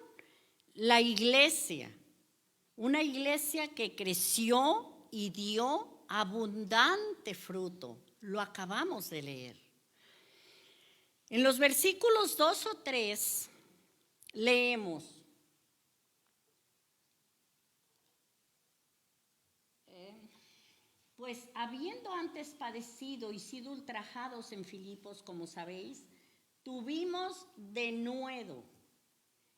la iglesia, una iglesia que creció y dio abundante fruto. Lo acabamos de leer. En los versículos 2 o 3 leemos: pues habiendo antes padecido y sido ultrajados en Filipos, como sabéis, tuvimos denuedo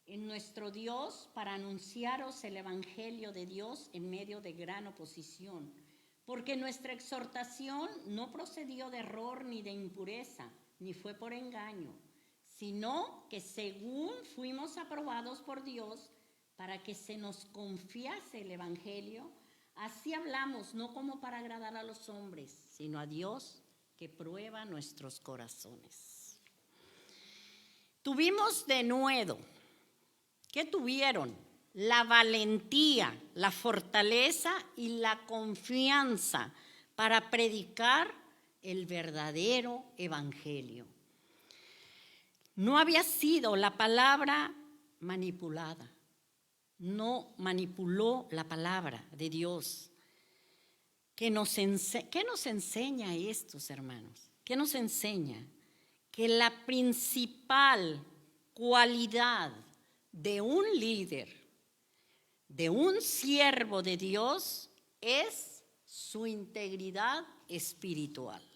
en nuestro Dios para anunciaros el evangelio de Dios en medio de gran oposición, porque nuestra exhortación no procedió de error ni de impureza, ni fue por engaño, sino que según fuimos aprobados por Dios para que se nos confiase el Evangelio, así hablamos, no como para agradar a los hombres, sino a Dios que prueba nuestros corazones. Tuvimos denuedo. ¿Qué tuvieron? La valentía, la fortaleza y la confianza para predicar el verdadero evangelio. No había sido la palabra manipulada, no manipuló la palabra de Dios. ¿Qué nos enseña estos hermanos? ¿Qué nos enseña? Que la principal cualidad de un líder, de un siervo de Dios, es su integridad espiritual.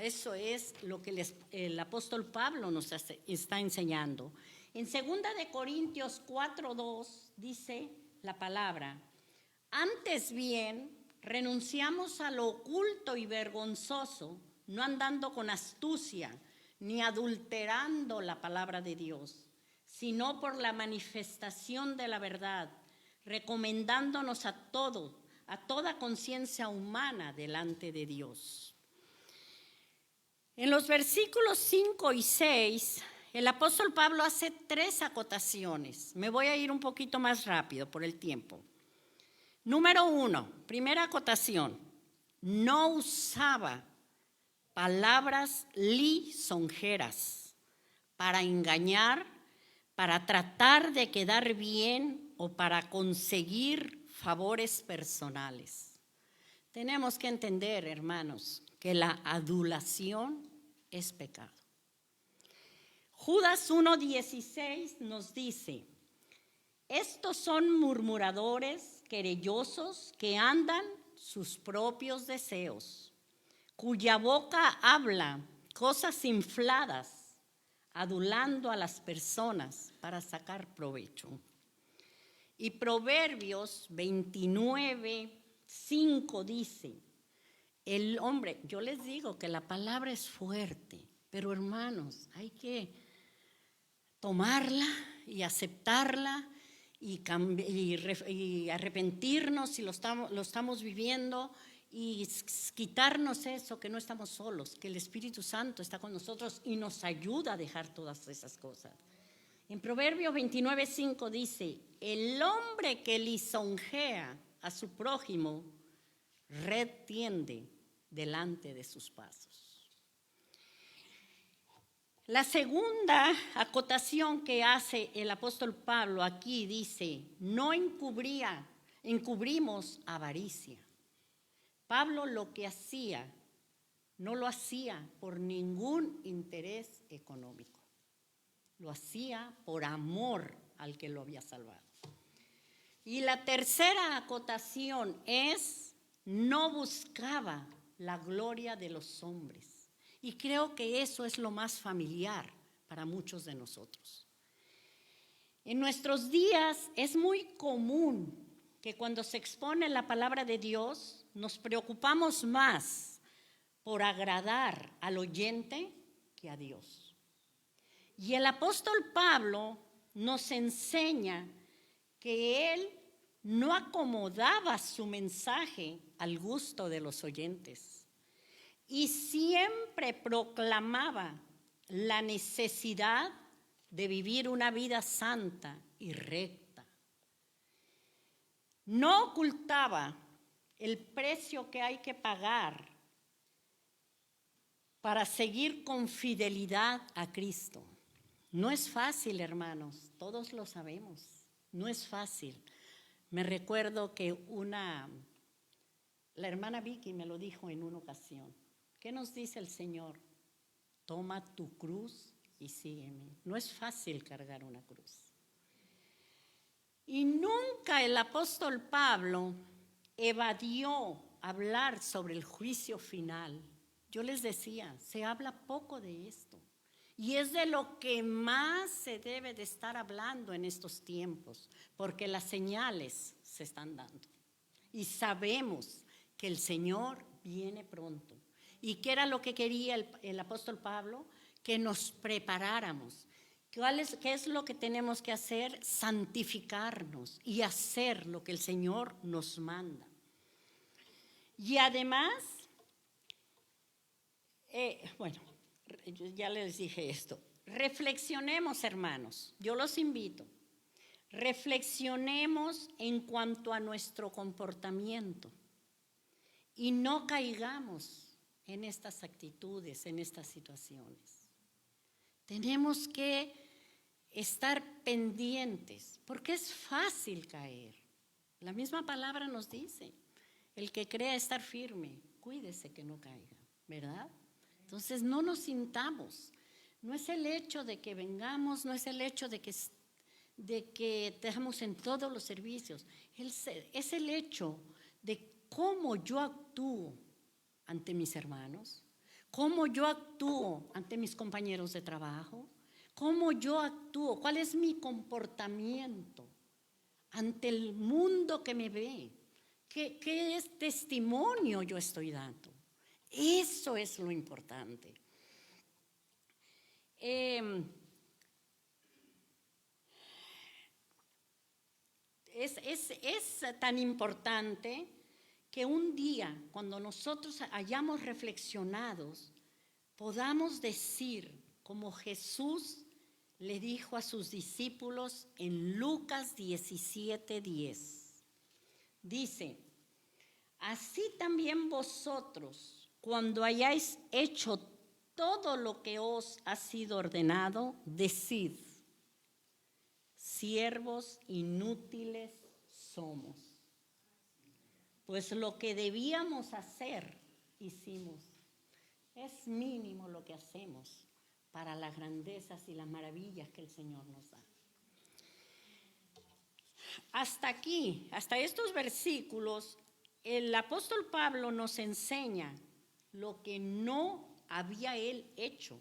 Eso es lo que el apóstol Pablo nos está enseñando. En 2 Corintios 4:2 dice la palabra: antes bien, renunciamos a lo oculto y vergonzoso, no andando con astucia, ni adulterando la palabra de Dios, sino por la manifestación de la verdad, recomendándonos a toda conciencia humana delante de Dios. En los versículos 5 y 6, el apóstol Pablo hace 3 acotaciones. Me voy a ir un poquito más rápido por el tiempo. Número 1, primera acotación: no usaba palabras lisonjeras para engañar, para tratar de quedar bien o para conseguir favores personales. Tenemos que entender, hermanos, que la adulación es pecado. Judas 1:16 nos dice: estos son murmuradores, querellosos, que andan sus propios deseos, cuya boca habla cosas infladas, adulando a las personas para sacar provecho. Y Proverbios 29:5 dice: el hombre, yo les digo que la palabra es fuerte, pero hermanos, hay que tomarla y aceptarla y arrepentirnos si lo estamos viviendo y quitarnos eso, que no estamos solos, que el Espíritu Santo está con nosotros y nos ayuda a dejar todas esas cosas. En Proverbios 29:5 dice: el hombre que lisonjea a su prójimo, red tiende delante de sus pasos. La segunda acotación que hace el apóstol Pablo aquí dice: no encubrimos avaricia. Pablo lo que hacía, no lo hacía por ningún interés económico. Lo hacía por amor al que lo había salvado. Y la tercera acotación es: no buscaba la gloria de los hombres. Y creo que eso es lo más familiar para muchos de nosotros. En nuestros días es muy común que cuando se expone la palabra de Dios nos preocupamos más por agradar al oyente que a Dios. Y el apóstol Pablo nos enseña que él no acomodaba su mensaje al gusto de los oyentes y siempre proclamaba la necesidad de vivir una vida santa y recta. No ocultaba el precio que hay que pagar para seguir con fidelidad a Cristo. No es fácil, hermanos, todos lo sabemos, no es fácil. Me recuerdo que la hermana Vicky me lo dijo en una ocasión. ¿Qué nos dice el Señor? Toma tu cruz y sígueme. No es fácil cargar una cruz. Y nunca el apóstol Pablo evadió hablar sobre el juicio final. Yo les decía, se habla poco de esto. Y es de lo que más se debe de estar hablando en estos tiempos, porque las señales se están dando. Y sabemos que el Señor viene pronto. ¿Y qué era lo que quería el apóstol Pablo? que nos preparáramos. ¿Qué es lo que tenemos que hacer? Santificarnos y hacer lo que el Señor nos manda. Y además, bueno, ya les dije esto. Reflexionemos, hermanos, yo los invito. Reflexionemos en cuanto a nuestro comportamiento y no caigamos en estas actitudes, en estas situaciones. Tenemos que estar pendientes, porque es fácil caer. La misma palabra nos dice, el que crea estar firme, cuídese que no caiga, ¿verdad? Entonces no nos sintamos. No es el hecho de que vengamos, no es el hecho de que estemos en todos los servicios. Es el hecho de cómo yo actúo ante mis hermanos, cómo yo actúo ante mis compañeros de trabajo, cómo yo actúo, cuál es mi comportamiento ante el mundo que me ve, qué es testimonio yo estoy dando. Eso es lo importante. Es tan importante que un día, cuando nosotros hayamos reflexionado, podamos decir, como Jesús le dijo a sus discípulos en Lucas 17:10. Dice, así también vosotros, cuando hayáis hecho todo lo que os ha sido ordenado, decid, siervos inútiles somos. Pues lo que debíamos hacer, hicimos. Es mínimo lo que hacemos para las grandezas y las maravillas que el Señor nos da. Hasta aquí, hasta estos versículos, el apóstol Pablo nos enseña lo que no había él hecho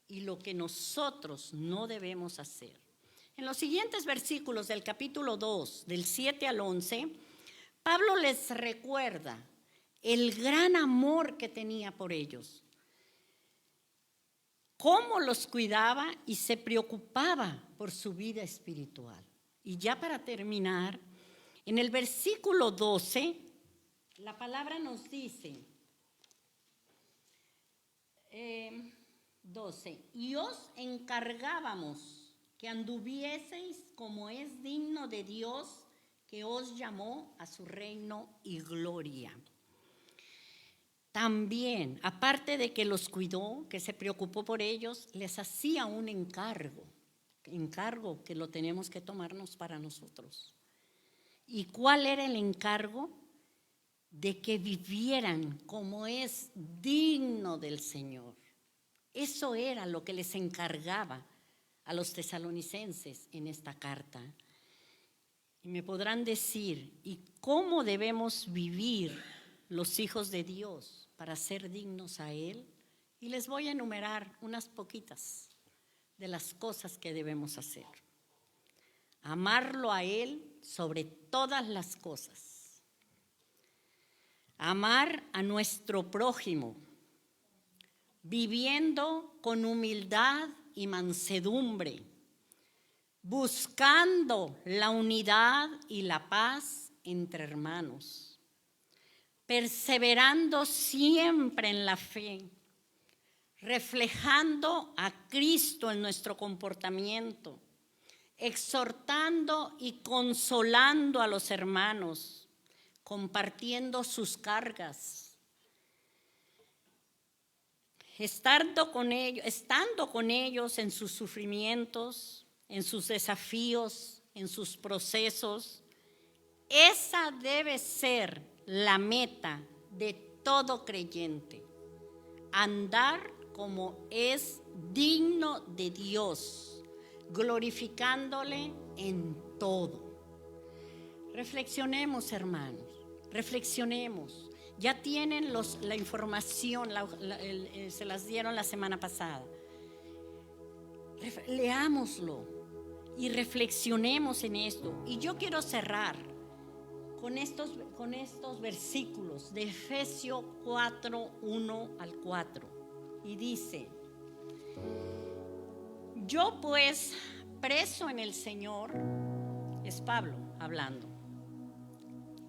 y lo que nosotros no debemos hacer. En los siguientes versículos del capítulo 2, del 7 al 11, Pablo les recuerda el gran amor que tenía por ellos, cómo los cuidaba y se preocupaba por su vida espiritual. Y ya para terminar, en el versículo 12, la palabra nos dice, 12, y os encargábamos que anduvieseis como es digno de Dios que os llamó a su reino y gloria. También, aparte de que los cuidó, que se preocupó por ellos, les hacía un encargo que lo tenemos que tomarnos para nosotros. ¿Y cuál era el encargo? De que vivieran como es digno del Señor. Eso era lo que les encargaba a los tesalonicenses en esta carta. Y me podrán decir, ¿y cómo debemos vivir los hijos de Dios para ser dignos a Él? Y les voy a enumerar unas poquitas de las cosas que debemos hacer. Amarlo a Él sobre todas las cosas. Amar a nuestro prójimo, viviendo con humildad y mansedumbre, buscando la unidad y la paz entre hermanos, perseverando siempre en la fe, reflejando a Cristo en nuestro comportamiento, exhortando y consolando a los hermanos, compartiendo sus cargas, estando con ellos en sus sufrimientos, en sus desafíos, en sus procesos. Esa debe ser la meta de todo creyente, andar como es digno de Dios, glorificándole en todo. Reflexionemos, hermanos, reflexionemos. Ya tienen la información, se las dieron la semana pasada. Leámoslo y reflexionemos en esto. Y yo quiero cerrar con estos versículos de Efesios 4, 1 al 4. Y dice, Yo pues, preso en el Señor, es Pablo hablando,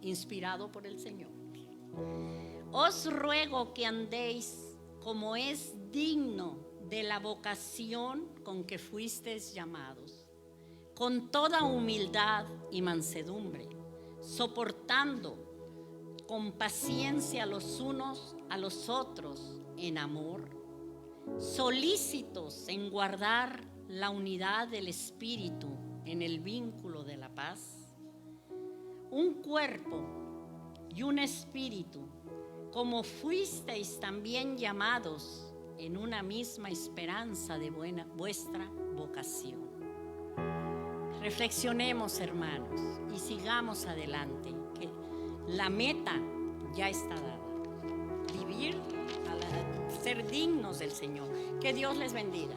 inspirado por el Señor, os ruego que andéis como es digno de la vocación con que fuisteis llamados, con toda humildad y mansedumbre, soportando con paciencia los unos a los otros en amor, solícitos en guardar la unidad del Espíritu en el vínculo de la paz, un cuerpo y un espíritu, como fuisteis también llamados en una misma esperanza de vuestra vocación. Reflexionemos, hermanos, y sigamos adelante, que la meta ya está dada. Vivir, ser dignos del Señor. Que Dios les bendiga.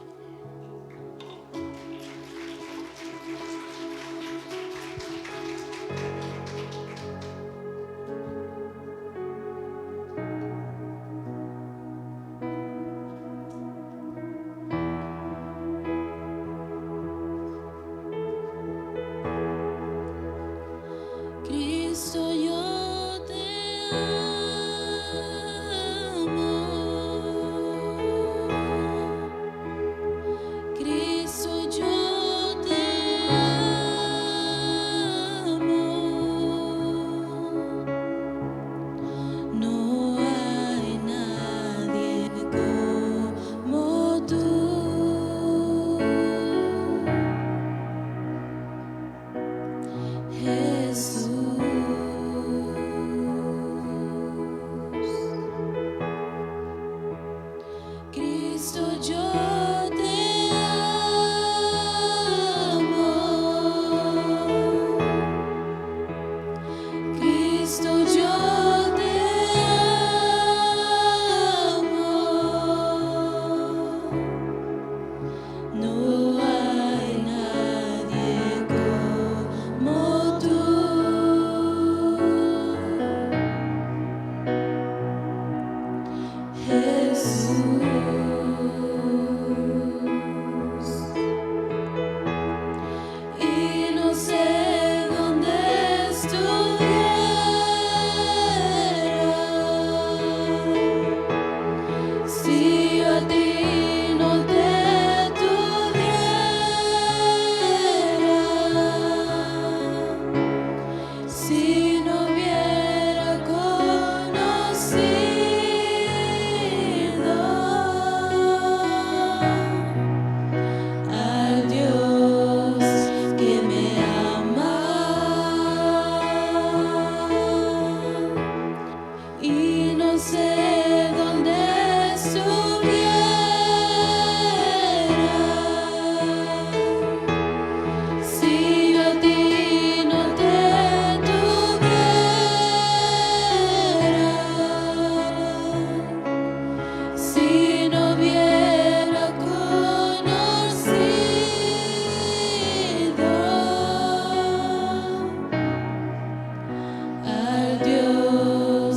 Cristo, yo te amo. Cristo, yo te amo. No hay nadie como tú, Jesús. Cristo, yo te amo. Cristo, yo te amo. No hay nadie como tú, Jesús. Y no sé dónde estuviera si yo a ti no te tuviera, si no hubiera conocido al Dios que me ama. Y no sé dónde estuviera si yo a ti no te tuviera, si no hubiera conocido al Dios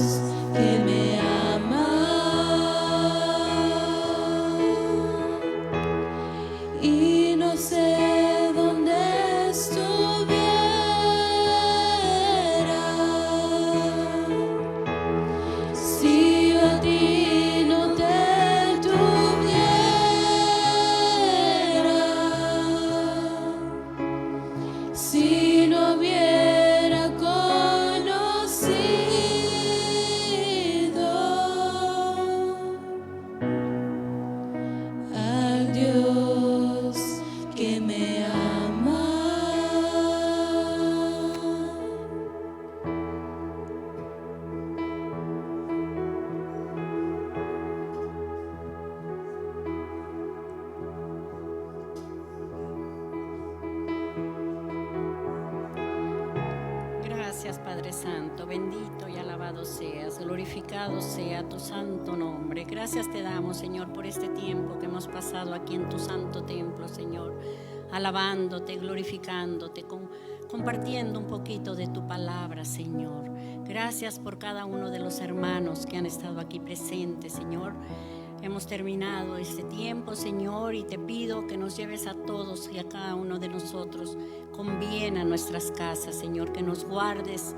que me ama. Y no sé dónde estuviera si yo a ti no te tuviera, si no hubiera conocido al Dios que me ama. Gracias, Padre Santo, bendito y alabado seas, glorificado sea tu santo nombre. Gracias te damos, Señor, por este tiempo que hemos pasado aquí en tu santo templo, Señor, alabándote, glorificándote, compartiendo un poquito de tu palabra, Señor. Gracias por cada uno de los hermanos que han estado aquí presentes, Señor. Hemos terminado este tiempo, Señor, y te pido que nos lleves a todos y a cada uno de nosotros con bien a nuestras casas, Señor, que nos guardes,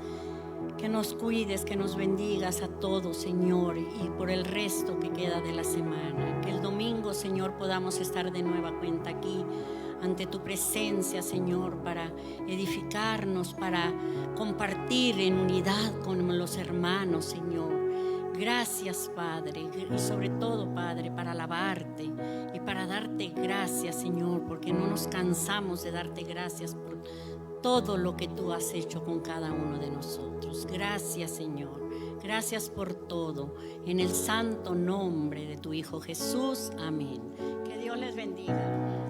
que nos cuides, que nos bendigas a todos, Señor, y por el resto que queda de la semana. Que el domingo, Señor, podamos estar de nueva cuenta aquí ante tu presencia, Señor, para edificarnos, para compartir en unidad con los hermanos, Señor. Gracias, Padre, y sobre todo, Padre, para alabarte y para darte gracias, Señor, porque no nos cansamos de darte gracias por todo lo que tú has hecho con cada uno de nosotros. Gracias, Señor. Gracias por todo. En el santo nombre de tu Hijo Jesús. Amén. Que Dios les bendiga.